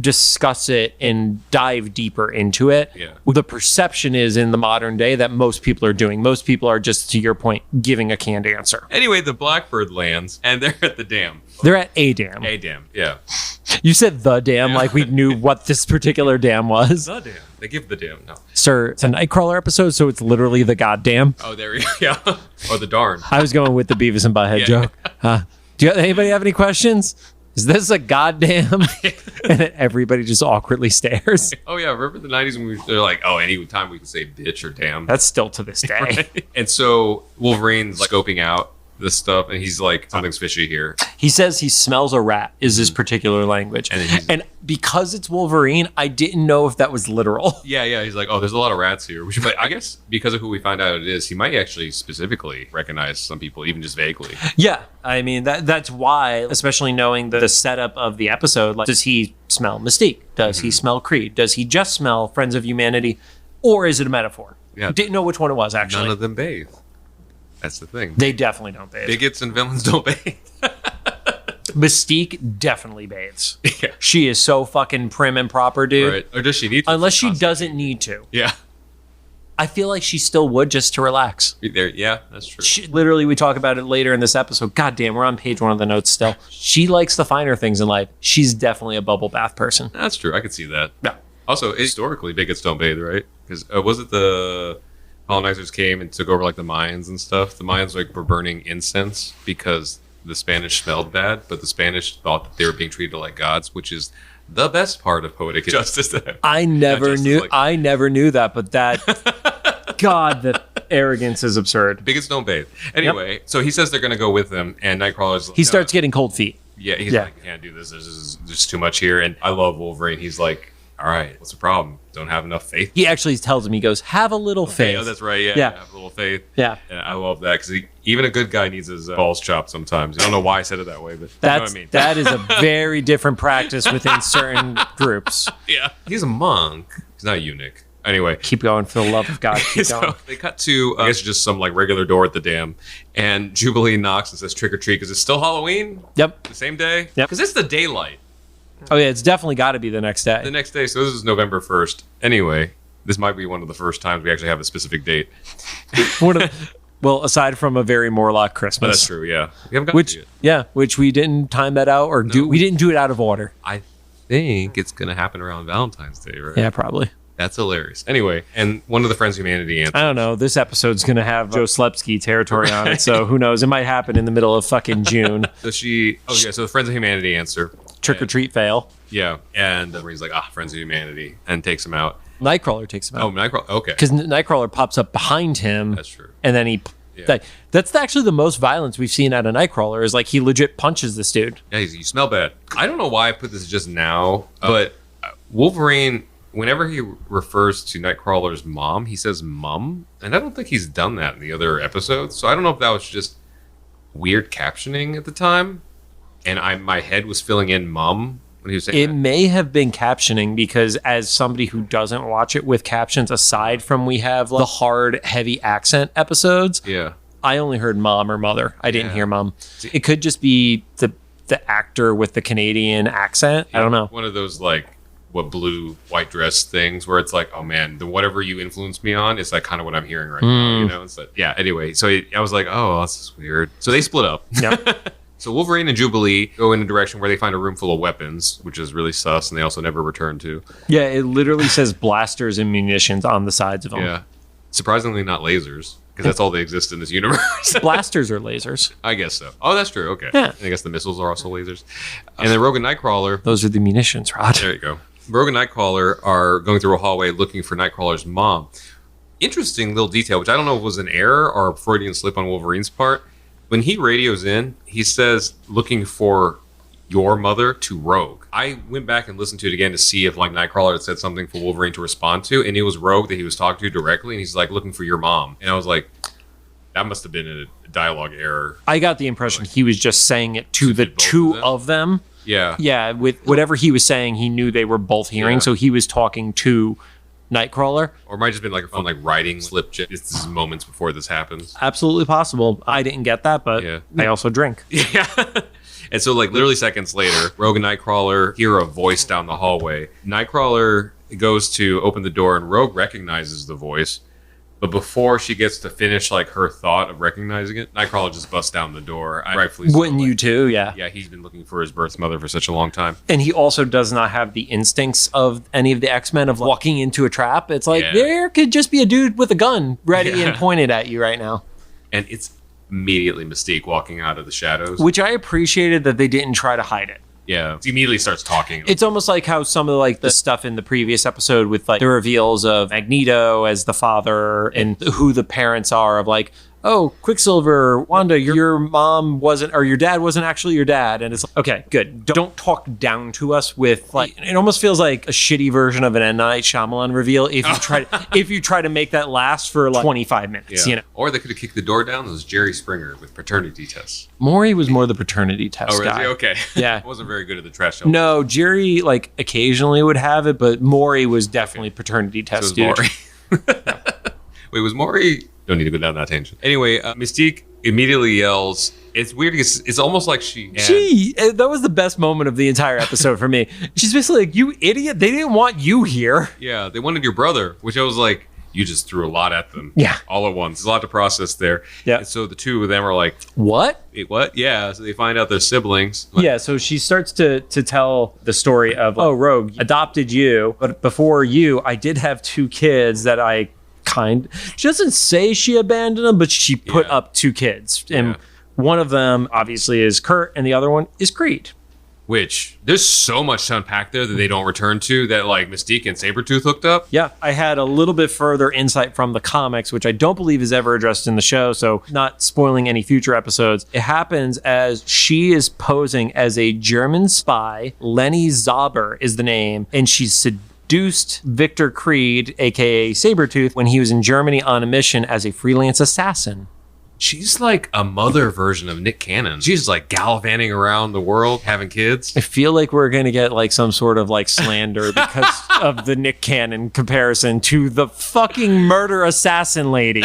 discuss it and dive deeper into it. Yeah. The perception is in the modern day that most people are doing. Most people are just, to your point, giving a canned answer. Anyway, the Blackbird lands and they're at the dam. They're at a dam. A dam, yeah. You said the dam like we knew what this particular dam was. The dam. They give the dam. No. Sir, it's a Nightcrawler episode, so it's literally the goddamn. Oh, there we go. Yeah. Or the darn. I was going with the Beavis and Butthead joke. Anybody have any questions? Is this a goddamn? And everybody just awkwardly stares. Oh, yeah. Remember the 90s when they're like, oh, any time we can say bitch or damn. That's still to this day. Right? And so Wolverine's like scoping out this stuff, and he's like, something's fishy here. He says he smells a rat is his particular language. And because it's Wolverine, I didn't know if that was literal. Yeah. He's like, oh, there's a lot of rats here. But I guess because of who we find out it is, he might actually specifically recognize some people, even just vaguely. Yeah. I mean, that's why, especially knowing the setup of the episode, like, does he smell Mystique? Does he smell Creed? Does he just smell Friends of Humanity? Or is it a metaphor? Yeah. Didn't know which one it was, actually. None of them bathe. That's the thing. They definitely don't bathe. Bigots and villains don't bathe. Mystique definitely bathes. Yeah. She is so fucking prim and proper, dude. Right. Or does she need to? Unless she doesn't need to. Yeah. I feel like she still would just to relax. Yeah, that's true. Literally, we talk about it later in this episode. God damn, we're on page 1 of the notes still. She likes the finer things in life. She's definitely a bubble bath person. That's true. I could see that. Yeah. Also, historically, bigots don't bathe, right? Because was it the colonizers came and took over like the Mayans and stuff? The Mayans like were burning incense because the Spanish smelled bad, but the Spanish thought that they were being treated like gods, which is the best part of poetic justice. I never knew that, but that God, the arrogance is absurd. Bigots don't bathe. Anyway, So he says they're going to go with them, and Nightcrawler's he starts getting cold feet. Yeah, he's like, I can't do this. There's too much here. And I love Wolverine. He's like, all right, what's the problem? Don't have enough faith? He actually tells him, he goes, have a little faith. Oh, that's right. Yeah. Yeah. Have a little faith. Yeah. And I love that because even a good guy needs his balls chopped sometimes. I don't know why I said it that way, but you know what I mean. That is a very different practice within certain groups. Yeah. He's a monk. He's not a eunuch. Anyway. Keep going, for the love of God. Keep going. So they cut to, I guess, just some like regular door at the dam. And Jubilee knocks and says trick or treat because it's still Halloween. Yep. The same day. Yep. Because it's the daylight. Oh, yeah. It's definitely got to be the next day. The next day. So this is November 1st. Anyway, this might be one of the first times we actually have a specific date. Well, aside from a very Morlock Christmas. But that's true, yeah. We haven't gotten to it. Yeah, which we didn't time that out or do. We didn't do it out of order. I think it's going to happen around Valentine's Day, right? Yeah, probably. That's hilarious. Anyway, and one of the Friends of Humanity answers. I don't know. This episode's going to have Joe Slepsky territory on it, so who knows? It might happen in the middle of fucking June. So the Friends of Humanity answer. Trick or treat fail. Yeah, and Marie's like, Friends of Humanity, and takes him out. Nightcrawler takes him out. Oh, Nightcrawler, okay. Because Nightcrawler pops up behind him. That's true. And then that's actually the most violence we've seen out of Nightcrawler, is like he legit punches this dude. Yeah, you smell bad. I don't know why I put this just now, but Wolverine, whenever he refers to Nightcrawler's mom, he says mum, and I don't think he's done that in the other episodes. So I don't know if that was just weird captioning at the time, and my head was filling in mum when he was saying that. May have been captioning, because as somebody who doesn't watch it with captions, aside from we have like the hard, heavy accent episodes, yeah, I only heard mom or mother. I didn't hear mom. It could just be the actor with the Canadian accent. I don't know. One of those like blue white dress things where it's like, oh man, the whatever you influenced me on is like kind of what I'm hearing right now, you know? It's like, yeah, anyway, so I was like, oh, this is weird. So they split up. Yep. So Wolverine and Jubilee go in a direction where they find a room full of weapons, which is really sus, and they also never return to. Yeah, it literally says blasters and munitions on the sides of them. Yeah. Surprisingly not lasers, because that's all they exist in this universe. Blasters are lasers. I guess so. Oh, that's true. Okay. Yeah. I guess the missiles are also lasers. And then Rogue and Nightcrawler. Those are the munitions, Rod. There you go. Rogue and Nightcrawler are going through a hallway looking for Nightcrawler's mom. Interesting little detail, which I don't know if was an error or a Freudian slip on Wolverine's part. When he radios in, he says, looking for your mother to Rogue. I went back and listened to it again to see if like Nightcrawler had said something for Wolverine to respond to, and it was Rogue that he was talking to directly, and he's like, looking for your mom. And I was like, that must have been a dialogue error. I got the impression he was just saying it to the two of them. Yeah. Yeah, with whatever he was saying, he knew they were both hearing, so he was talking to Nightcrawler. Or it might have just been like a fun like writing slip. It's moments before this happens. Absolutely possible. I didn't get that, but I also drink. Yeah. And so like literally seconds later, Rogue and Nightcrawler hear a voice down the hallway. Nightcrawler goes to open the door and Rogue recognizes the voice. But before she gets to finish like her thought of recognizing it, Nightcrawler just busts down the door. Rightfully so. Wouldn't you too? Yeah. Yeah, he's been looking for his birth mother for such a long time. And he also does not have the instincts of any of the X-Men of walking into a trap. It's like, there could just be a dude with a gun ready and pointed at you right now. And it's immediately Mystique walking out of the shadows. Which I appreciated that they didn't try to hide it. Yeah, he immediately starts talking. It's almost like how some of like the stuff in the previous episode with like the reveals of Magneto as the father and who the parents are of like, oh, Quicksilver, Wanda, your mom wasn't, or your dad wasn't actually your dad. And it's like, okay, good. Don't talk down to us with like, it almost feels like a shitty version of an M. Night Shyamalan reveal if you try to make that last for like 25 minutes, you know. Or they could have kicked the door down. It was Jerry Springer with paternity tests. Maury was more the paternity test guy. Okay. Yeah. I wasn't very good at the trash show. No, Jerry like occasionally would have it, but Maury was definitely paternity test dude. Wait, was Maury... Don't need to go down that tangent. Anyway, Mystique immediately yells. It's weird because it's almost like that was the best moment of the entire episode for me. She's basically like, you idiot, they didn't want you here. Yeah, they wanted your brother, which I was like, you just threw a lot at them. Yeah. All at once. There's a lot to process there. Yeah. And so the two of them are like, what? Wait, what? Yeah. So they find out they're siblings. Yeah, so she starts to tell the story of, oh, Rogue adopted you, but before you, I did have two kids that she doesn't say she abandoned them, but she put up two kids. And one of them obviously is Kurt and the other one is Creed. Which there's so much to unpack there that they don't return to that like Mystique and Sabretooth hooked up. Yeah, I had a little bit further insight from the comics, which I don't believe is ever addressed in the show, so not spoiling any future episodes. It happens as she is posing as a German spy. Lenny Zauber is the name, and she's introduced Victor Creed, aka Sabretooth, when he was in Germany on a mission as a freelance assassin. She's like a mother version of Nick Cannon. She's like gallivanting around the world, having kids. I feel like we're going to get like some sort of like slander because of the Nick Cannon comparison to the fucking murder assassin lady.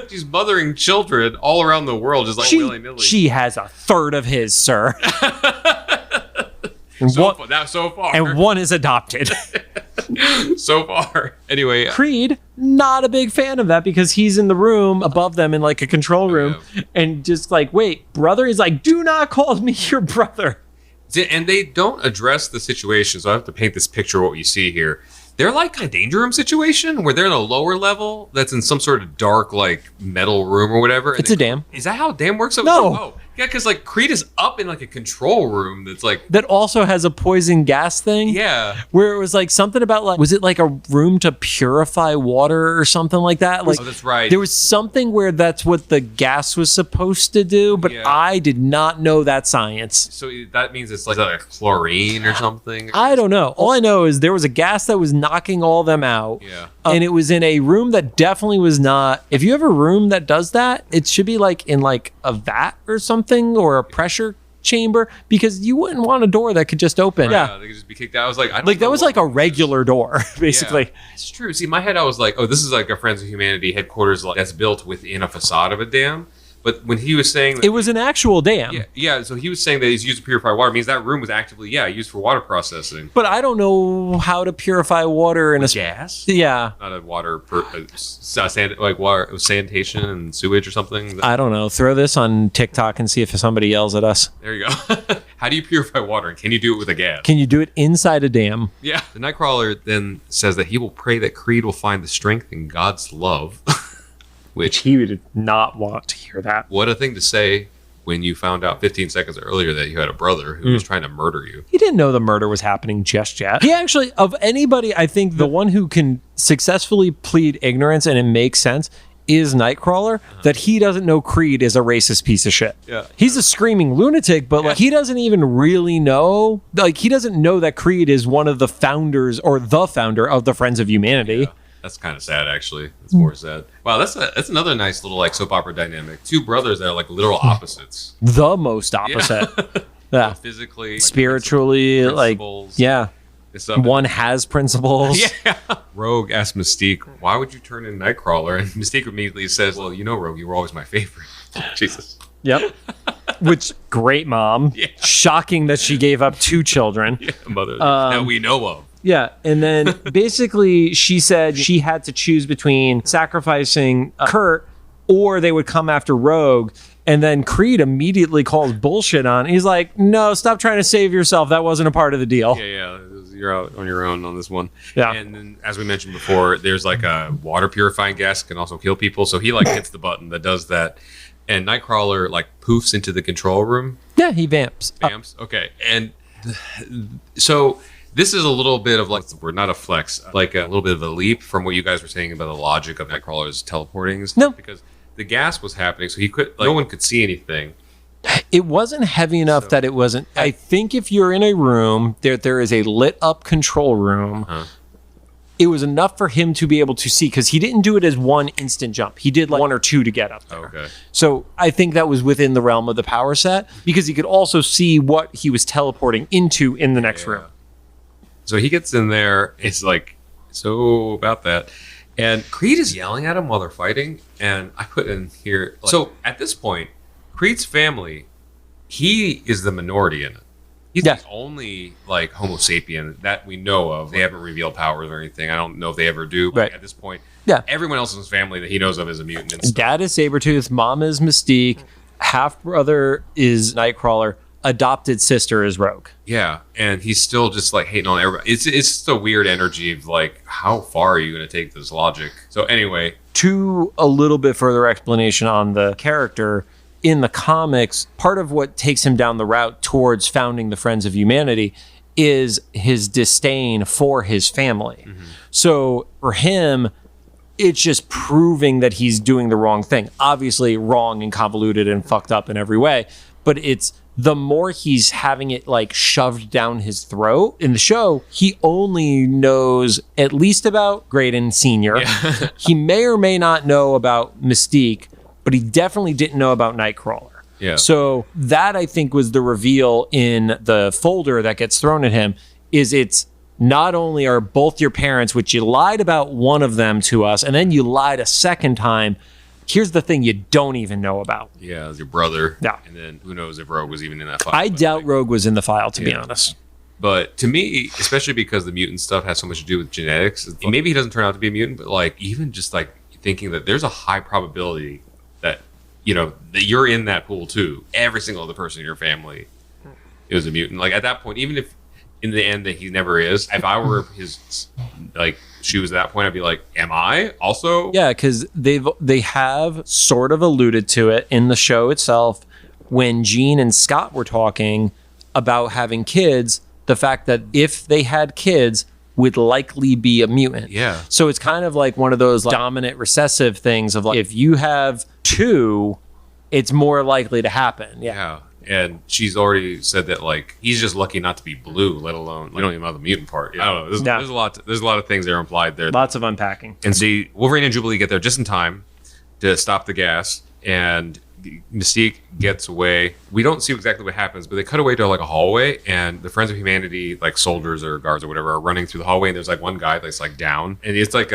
She's mothering children all around the world, just like willy-nilly. She has a third of his, sir. So far. And one is adopted. So far. Anyway. Creed, not a big fan of that because he's in the room above them in like a control room and just like, wait, brother? He's like, do not call me your brother. And they don't address the situation, so I have to paint this picture of what you see here. They're like a danger room situation where they're in a lower level that's in some sort of dark, like, metal room or whatever. It's a dam. Is that how a dam works? No. Oh, yeah, because, like, Creed is up in, like, a control room that's, like... That also has a poison gas thing? Yeah. Where it was, like, something about, like... Was it, like, a room to purify water or something like that? Like, oh, that's right. There was something where that's what the gas was supposed to do, but I did not know that science. So that means it's, like, chlorine or something? I don't know. All I know is there was a gas that was knocking all them out. Yeah. And it was in a room that definitely was not... If you have a room that does that, it should be, like, in, like, a vat or something. Or a pressure chamber, because you wouldn't want a door that could just open. Right, yeah, they could just be kicked out. I was like, I don't know, that was like a regular door, basically. Yeah, it's true. See, in my head, I was like, oh, this is like a Friends of Humanity headquarters that's built within a facade of a dam. But when he was saying that it was an actual dam. Yeah. So he was saying that he's used to purify water. It means that room was actively, used for water processing. But I don't know how to purify water in a gas. Yeah, not a water, sanitation and sewage or something. I don't know. Throw this on TikTok and see if somebody yells at us. There you go. How do you purify water? And can you do it with a gas? Can you do it inside a dam? Yeah. The Nightcrawler then says that he will pray that Creed will find the strength in God's love. Which he would not want to hear that. What a thing to say when you found out 15 seconds earlier that you had a brother who was trying to murder you. He didn't know the murder was happening just yet. He actually, of anybody, I think the one who can successfully plead ignorance and it makes sense is Nightcrawler, that he doesn't know Creed is a racist piece of shit. Yeah. He's a screaming lunatic, but like he doesn't even really know, like he doesn't know that Creed is one of the founders or the founder of the Friends of Humanity. Yeah. That's kind of sad, actually. It's more sad. Wow, that's another nice little like soap opera dynamic. Two brothers that are like literal opposites. The most opposite. Yeah. Physically, spiritually, like yeah. One has principles. Yeah. Rogue asked Mystique, "Why would you turn in Nightcrawler?" And Mystique immediately says, "Well, you know, Rogue, you were always my favorite." Jesus. Yep. Which great mom. Yeah. Shocking that she gave up 2 children. Yeah, mother that we know of. Yeah, and then basically she said she had to choose between sacrificing Kurt or they would come after Rogue. And then Creed immediately calls bullshit on. He's like, no, stop trying to save yourself. That wasn't a part of the deal. Yeah. You're out on your own on this one. Yeah. And then, as we mentioned before, there's like a water purifying gas that can also kill people. So he like hits the button that does that. And Nightcrawler like poofs into the control room. Yeah, he vamps. Vamps? Okay. And so... This is a little bit of like, we're not a flex, like a little bit of a leap from what you guys were saying about the logic of Nightcrawler's teleporting and stuff. No. Because the gas was happening, so he could, no one could see anything. It wasn't heavy enough that it wasn't. I think if you're in a room, there is a lit up control room. It was enough for him to be able to see because he didn't do it as one instant jump. He did like 1 or 2 to get up there. Okay. So I think that was within the realm of the power set because he could also see what he was teleporting into in the next room. So he gets in there. It's like, so about that. And Creed is yelling at him while they're fighting. And I put in here. Like, so at this point, Creed's family, he is the minority in it. He's the only like Homo sapien that we know of. They haven't revealed powers or anything. I don't know if they ever do. But at this point, everyone else in his family that he knows of is a mutant. And Dad is Sabretooth. Mom is Mystique. Half brother is Nightcrawler. Adopted sister is Rogue. Yeah, and he's still just like hating on everybody. It's just a weird energy of like, how far are you going to take this logic? So anyway, to a little bit further explanation on the character in the comics, part of what takes him down the route towards founding the Friends of Humanity is his disdain for his family. So for him, it's just proving that he's doing the wrong thing. Obviously wrong and convoluted and fucked up in every way, but it's the more he's having it like shoved down his throat. In the show, he only knows at least about Graydon Sr. Yeah. He may or may not know about Mystique, but he definitely didn't know about Nightcrawler. Yeah. So that, I think, was the reveal in the folder that gets thrown at him, is it's not only are both your parents, which you lied about one of them to us, and then you lied a second time. Here's the thing you don't even know about. Yeah, it was your brother. Yeah. And then who knows if Rogue was even in that file. I doubt Rogue was in the file, to be honest. But to me, especially because the mutant stuff has so much to do with genetics, maybe he doesn't turn out to be a mutant, but like even just like thinking that there's a high probability that, you know, that you're in that pool too. Every single other person in your family is a mutant. Like at that point, even if in the end that he never is, if I were his like shoes at that point, I'd be like, am I also? Yeah, because they have sort of alluded to it in the show itself when Jean and Scott were talking about having kids, the fact that if they had kids would likely be a mutant. Yeah. So it's kind of like one of those like, dominant recessive things of like, if you have two, it's more likely to happen. Yeah. And she's already said that like he's just lucky not to be blue, let alone like, we don't even know the mutant part. I don't know. There's a lot. There's a lot of things that are implied there. Lots of unpacking. And see, Wolverine and Jubilee get there just in time to stop the gas, and Mystique gets away. We don't see exactly what happens, but they cut away to like a hallway, and the Friends of Humanity, like soldiers or guards or whatever, are running through the hallway, and there's like one guy that's like down, and it's like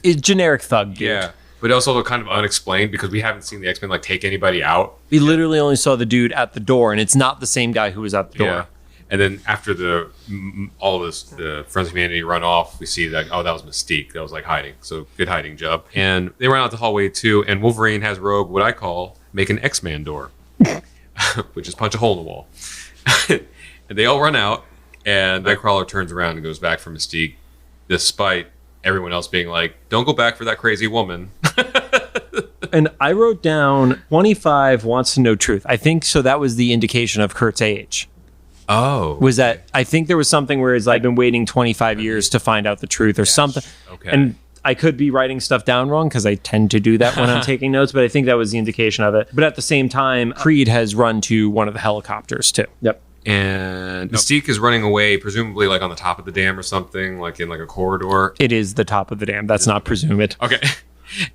it's generic thug dude. Yeah. But also kind of unexplained because we haven't seen the X-Men like take anybody out. We literally only saw the dude at the door, and it's not the same guy who was at the door. Yeah. And then after the Friends of Humanity run off, we see that, oh, that was Mystique. That was like hiding. So good hiding job. And they run out the hallway too. And Wolverine has Rogue, what I call, make an X-Man door, which is punch a hole in the wall. And they all run out. And Nightcrawler turns around and goes back for Mystique, despite everyone else being like, don't go back for that crazy woman. And I wrote down 25 wants to know truth. I think so. That was the indication of Kurt's age. Oh. Was that I think there was something where it's like, I've been waiting 25 years to find out the truth or something. Okay. And I could be writing stuff down wrong because I tend to do that when I'm taking notes, but I think that was the indication of it. But at the same time, Creed has run to one of the helicopters too. Yep. And Mystique is running away, presumably like on the top of the dam or something, like in like a corridor. It is the top of the dam. That's not presumed. Okay.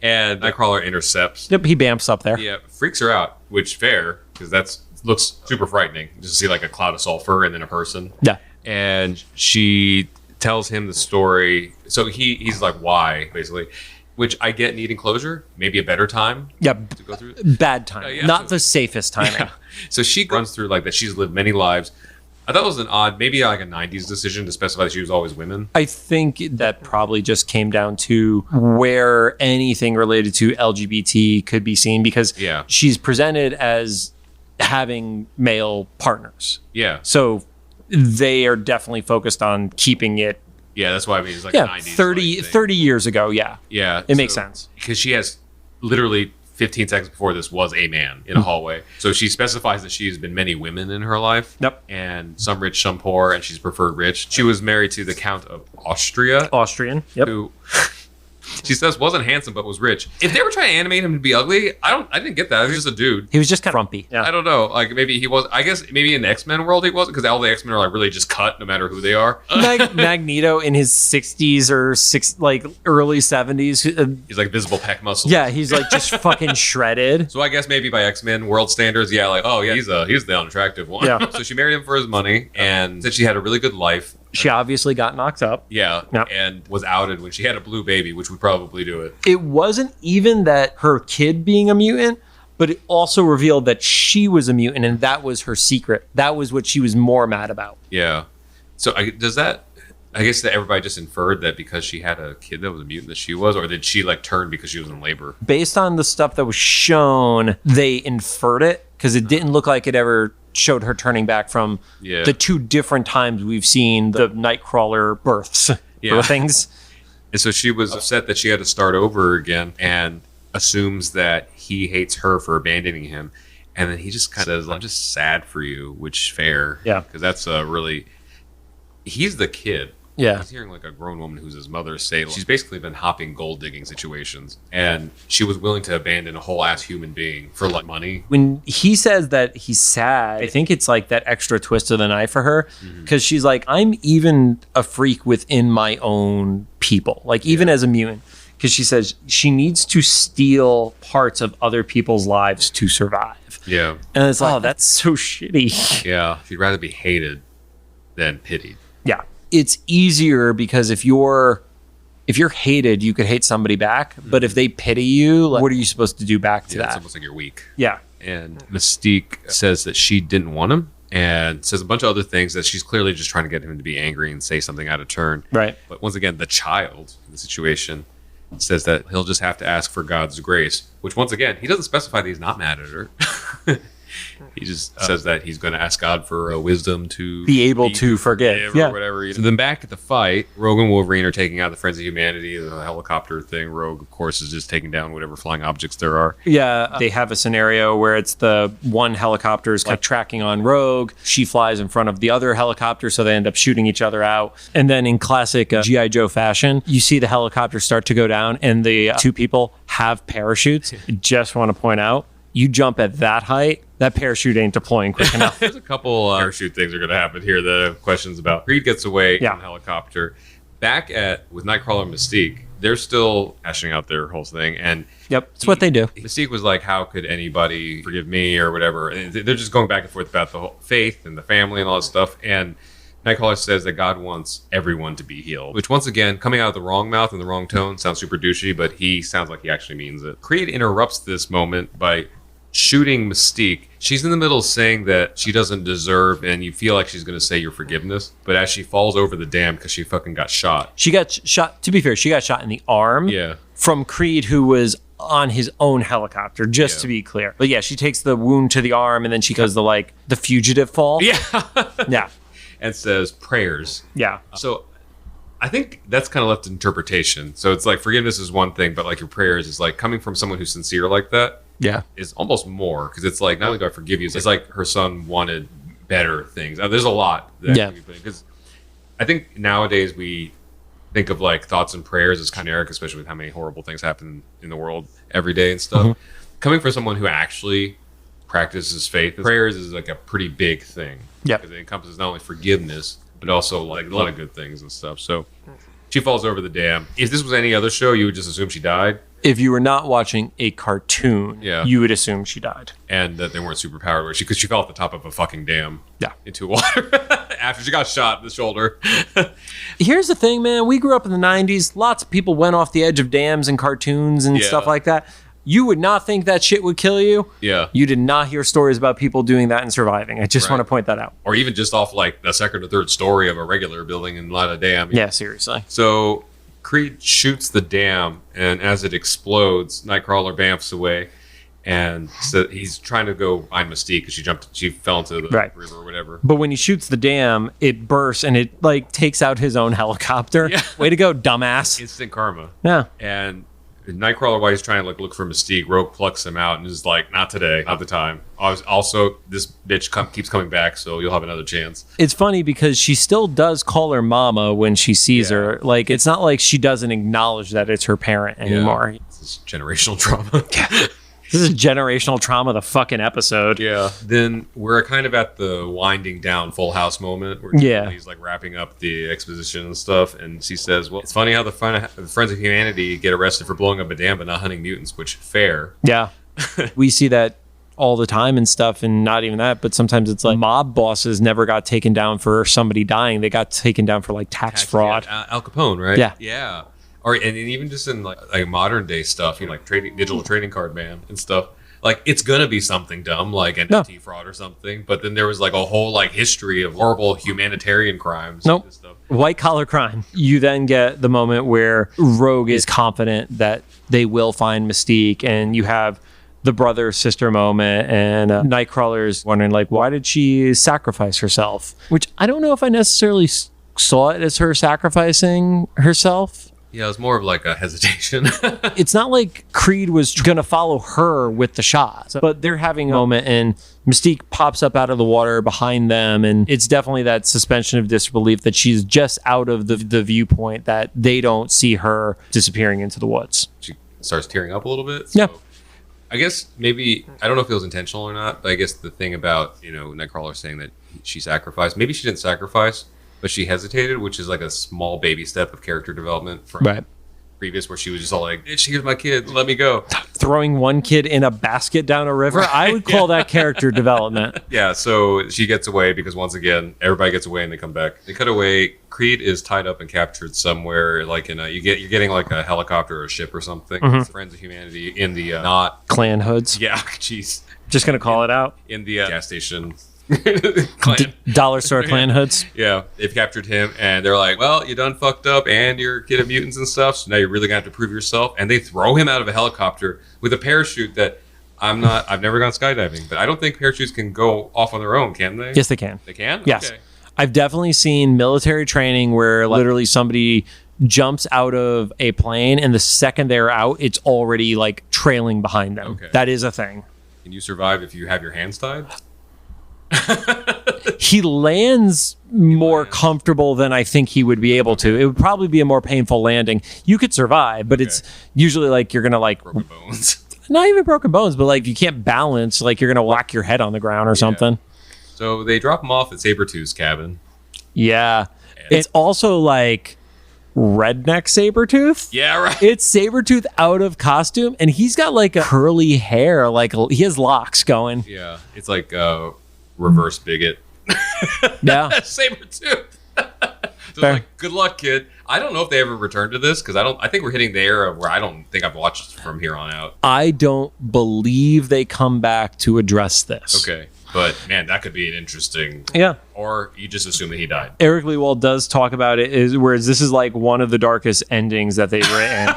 And Nightcrawler intercepts. Yep, he bamps up there. Yeah, freaks her out, which fair, because that's looks super frightening. Just to see like a cloud of sulfur and then a person. Yeah. And she tells him the story. So he's like, why, basically. Which I get needing closure. Maybe a better time Yeah, to go through. bad timing. Yeah, Not the safest timing. Yeah. So she runs through like that she's lived many lives. I thought it was an odd, maybe like a 90s decision to specify that she was always women. I think that probably just came down to where anything related to LGBT could be seen, because she's presented as having male partners. Yeah. So they are definitely focused on keeping it. Yeah, that's why I mean it's like Yeah, 90s. 30 years ago. Yeah. Yeah. It makes sense. Because she has literally 15 seconds before this was a man in a hallway. So she specifies that she's been many women in her life. Yep. And some rich, some poor, and she's preferred rich. She was married to the Count of Austria. Austrian. Yep. Who she says wasn't handsome but was rich. If they were trying to animate him to be ugly, I didn't get that. He was just a dude. He was just kind of frumpy. Yeah. I don't know. Like maybe he was. I guess maybe in the X-Men world he wasn't, because all the X-Men are like really just cut no matter who they are. Magneto in his 60s or early 70s. He's like visible pec muscle. Yeah, he's like just fucking shredded. So I guess maybe by X-Men world standards, yeah, like, oh yeah, he's the unattractive one. Yeah. So she married him for his money and said she had a really good life. She obviously got knocked up. Yeah. Yep. And was outed when she had a blue baby, which would probably do it. It wasn't even that her kid being a mutant, but it also revealed that she was a mutant, and that was her secret. That was what she was more mad about. Yeah. So I guess that everybody just inferred that because she had a kid that was a mutant that she was, or did she like turn because she was in labor? Based on the stuff that was shown, they inferred it, because it didn't look like it ever showed her turning back from the two different times we've seen the Nightcrawler births. Birthings. And so she was upset that she had to start over again, and assumes that he hates her for abandoning him. And then he just kind of says, I'm just sad for you, which fair. Yeah. Because that's he's the kid. Yeah. He's hearing like a grown woman who's his mother say she's basically been hopping gold digging situations, and she was willing to abandon a whole ass human being for like money. When he says that he's sad, I think it's like that extra twist of the knife for her, because she's like, I'm even a freak within my own people, like even as a mutant. Because she says she needs to steal parts of other people's lives to survive. Yeah. And it's like, oh, that's so shitty. Yeah. She'd rather be hated than pitied. Yeah. It's easier because if you're hated, you could hate somebody back. But if they pity you, like, what are you supposed to do back to that? It's almost like you're weak. Yeah. And Mystique says that she didn't want him, and says a bunch of other things that she's clearly just trying to get him to be angry and say something out of turn. Right. But once again, the child in the situation says that he'll just have to ask for God's grace, which once again, he doesn't specify that he's not mad at her. He just says that he's going to ask God for wisdom to be able to forgive. Or whatever. So then back at the fight, Rogue and Wolverine are taking out the Friends of Humanity, the helicopter thing. Rogue, of course, is just taking down whatever flying objects there are. Yeah, they have a scenario where it's the one helicopter is like tracking on Rogue. She flies in front of the other helicopter, so they end up shooting each other out. And then in classic G.I. Joe fashion, you see the helicopter start to go down, and the two people have parachutes. Just want to point out, you jump at that height, that parachute ain't deploying quick enough. There's a couple parachute things are going to happen here that I have questions about. Creed gets away in the helicopter. Back with Nightcrawler and Mystique, they're still hashing out their whole thing. And it's what they do. Mystique was like, how could anybody forgive me or whatever? And they're just going back and forth about the whole faith and the family and all this stuff. And Nightcrawler says that God wants everyone to be healed, which once again, coming out of the wrong mouth and the wrong tone, sounds super douchey, but he sounds like he actually means it. Creed interrupts this moment by shooting Mystique. She's in the middle of saying that she doesn't deserve, and you feel like she's going to say your forgiveness, but as she falls over the dam because she fucking got shot. She got shot, to be fair, she got shot in the arm from Creed, who was on his own helicopter, just to be clear. But yeah, she takes the wound to the arm, and then she does the fugitive fall. Yeah. And says prayers. Yeah. So I think that's kind of left to interpretation. So it's like forgiveness is one thing, but like your prayers is like coming from someone who's sincere like that. Yeah. Is almost more, because it's like, not only do I forgive you, it's like her son wanted better things. There's a lot that because I think nowadays we think of like thoughts and prayers as chimeric, especially with how many horrible things happen in the world every day and stuff. Coming from someone who actually practices faith, prayers is like a pretty big thing. Yeah. Because it encompasses not only forgiveness, but also like a lot of good things and stuff. So she falls over the dam. If this was any other show, you would just assume she died. If you were not watching a cartoon, you would assume she died. And that they weren't superpowered, because she fell off the top of a fucking dam into water after she got shot in the shoulder. Here's the thing, man. We grew up in the 90s. Lots of people went off the edge of dams and cartoons and stuff like that. You would not think that shit would kill you. Yeah. You did not hear stories about people doing that and surviving. I just want to point that out. Or even just off like the second or third story of a regular building and not a dam. Yeah, seriously. So Creed shoots the dam, and as it explodes, Nightcrawler bamfs away, and so he's trying to go find Mystique because she fell into the river or whatever. But when he shoots the dam, it bursts and it like takes out his own helicopter. Yeah. Way to go, dumbass! Instant karma. Yeah. And Nightcrawler, while he's trying to look for Mystique, Rogue plucks him out and is like, "Not today, not the time." Also, this bitch keeps coming back, so you'll have another chance. It's funny because she still does call her mama when she sees her. Like, it's not like she doesn't acknowledge that it's her parent anymore. This is generational trauma. This is generational trauma, the fucking episode. Yeah. Then we're kind of at the winding down Full House moment where he's like wrapping up the exposition and stuff. And she says, well, it's funny how the Friends of Humanity get arrested for blowing up a dam but not hunting mutants, which fair. Yeah. We see that all the time and stuff, and not even that, but sometimes it's like mob bosses never got taken down for somebody dying. They got taken down for like tax fraud. Al Capone, right? Yeah. Yeah. Or and even just in like modern day stuff, like digital trading card ban and stuff. Like it's gonna be something dumb like NFT fraud or something, but then there was like a whole like history of horrible humanitarian crimes. Nope. Stuff. White collar crime. You then get the moment where Rogue is confident that they will find Mystique, and you have the brother sister moment, and Nightcrawler's wondering like, why did she sacrifice herself? Which I don't know if I necessarily saw it as her sacrificing herself. Yeah, it was more of like a hesitation. It's not like Creed was going to follow her with the shot, but they're having a moment and Mystique pops up out of the water behind them. And it's definitely that suspension of disbelief that she's just out of the viewpoint that they don't see her disappearing into the woods. She starts tearing up a little bit. So Yeah. I guess maybe, I don't know if it was intentional or not, but I guess the thing about, Nightcrawler saying that she sacrificed, maybe she didn't sacrifice, but she hesitated, which is like a small baby step of character development from previous, where she was just all like, here's my kid, let me go. Throwing one kid in a basket down a river, right. I would call that character development. Yeah, so she gets away because once again, everybody gets away and they come back. They cut away. Creed is tied up and captured somewhere, like in you're getting like a helicopter or a ship or something. Friends of Humanity in the not clan hoods. Yeah, jeez. Just gonna call it out in the gas station. Dollar store clan hoods. Yeah, they've captured him and they're like, well, you done fucked up and you're a kid of mutants and stuff, so now you're really gonna have to prove yourself. And they throw him out of a helicopter with a parachute that I've never gone skydiving, but I don't think parachutes can go off on their own, can they? Yes, they can. They can? Yes. Okay. I've definitely seen military training where literally somebody jumps out of a plane and the second they're out, it's already like trailing behind them. Okay. That is a thing. Can you survive if you have your hands tied? He lands more comfortable than I think he would be able to. It would probably be a more painful landing. You could survive, but it's usually like you're gonna like broken bones. Not even broken bones, but like you can't balance, like you're gonna whack your head on the ground or something. So they drop him off at Sabretooth's cabin. Yeah. It's also like redneck Sabretooth. Yeah, right. It's Sabretooth out of costume, and he's got like a curly hair, like he has locks going. Yeah, it's like reverse bigot. Yeah. Sabretooth. So like, good luck, kid. I don't know if they ever return to this because I think we're hitting the era where I don't think I've watched from here on out. I don't believe they come back to address this. Okay. But man, that could be an interesting. Yeah. Or you just assume that he died. Eric Lewald does talk about it, whereas this is like one of the darkest endings that they've written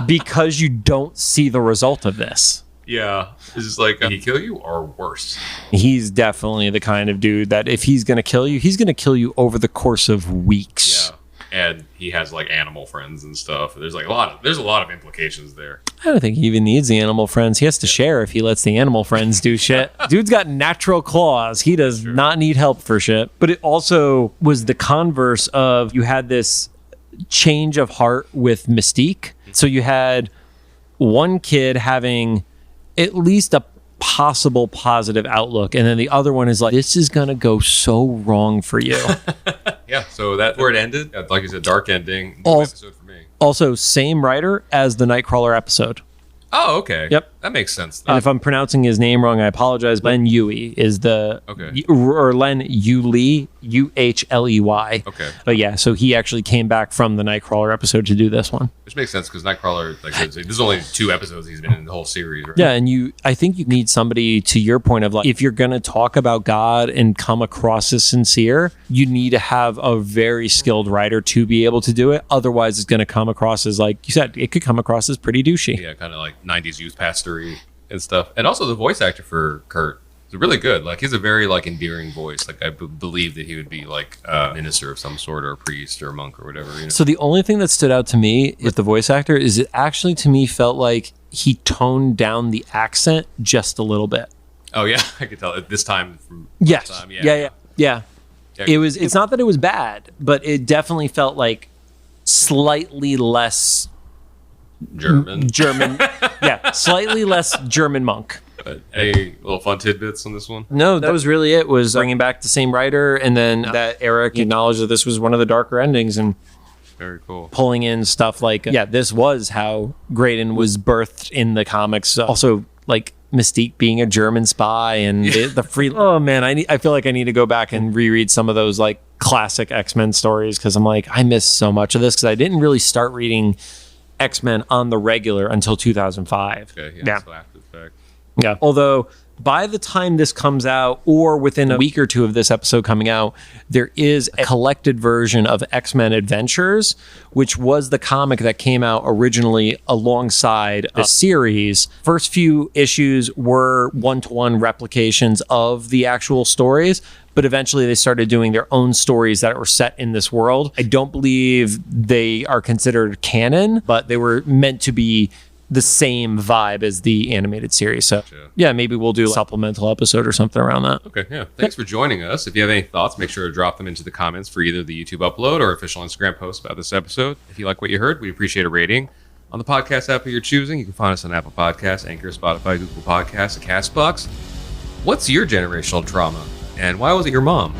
because you don't see the result of this. Yeah. Is this like, did he kill you or worse? He's definitely the kind of dude that if he's going to kill you, he's going to kill you over the course of weeks. Yeah. And he has like animal friends and stuff. There's like a lot of implications there. I don't think he even needs the animal friends. He has to share if he lets the animal friends do shit. Dude's got natural claws. He does not need help for shit. But it also was the converse of you had this change of heart with Mystique. So you had one kid having at least a possible positive outlook, and then the other one is like, this is gonna go so wrong for you. Yeah, so that's where it ended. Like you said, dark ending. New episode for me. Also, same writer as the Nightcrawler episode. Oh, okay. Yep. That makes sense. If I'm pronouncing his name wrong, I apologize. Len Yui is the... Okay. Or Len Yuley, Uhley. Okay. But yeah, so he actually came back from the Nightcrawler episode to do this one. Which makes sense because Nightcrawler, like this is only 2 episodes he's been in the whole series, right? Yeah, and I think you need somebody, to your point of like, if you're going to talk about God and come across as sincere, you need to have a very skilled writer to be able to do it. Otherwise, it's going to come across as, like you said, it could come across as pretty douchey. Yeah, kind of like 90s youth pastory and stuff. And also the voice actor for Kurt is really good. Like he's a very like endearing voice. Like I believe that he would be like a minister of some sort or a priest or a monk or whatever. You know? So the only thing that stood out to me with the voice actor is it actually to me felt like he toned down the accent just a little bit. Oh yeah, I could tell at this time. From yes. Time. Yeah. It's not that it was bad, but it definitely felt like slightly less German. Yeah, slightly less German monk. But any little fun tidbits on this one? No, that was really it. Was bringing back the same writer, and then that Eric acknowledged that this was one of the darker endings, and very cool. Pulling in stuff like, this was how Graydon was birthed in the comics. Also, like Mystique being a German spy and the free. Oh man, I feel like I need to go back and reread some of those like classic X-Men stories because I'm like I missed so much of this because I didn't really start reading X-Men on the regular until 2005. Okay, yeah. Although by the time this comes out, or within a week or two of this episode coming out, there is a collected version of X-Men Adventures, which was the comic that came out originally alongside the series. First few issues were one-to-one replications of the actual stories, but eventually they started doing their own stories that were set in this world. I don't believe they are considered canon, but they were meant to be the same vibe as the animated series. So yeah, maybe we'll do a supplemental episode or something around that. Okay, yeah. Thanks for joining us. If you have any thoughts, make sure to drop them into the comments for either the YouTube upload or official Instagram post about this episode. If you like what you heard, we'd appreciate a rating on the podcast app of your choosing. You can find us on Apple Podcasts, Anchor, Spotify, Google Podcasts, and CastBox. What's your generational trauma, and why was it your mom?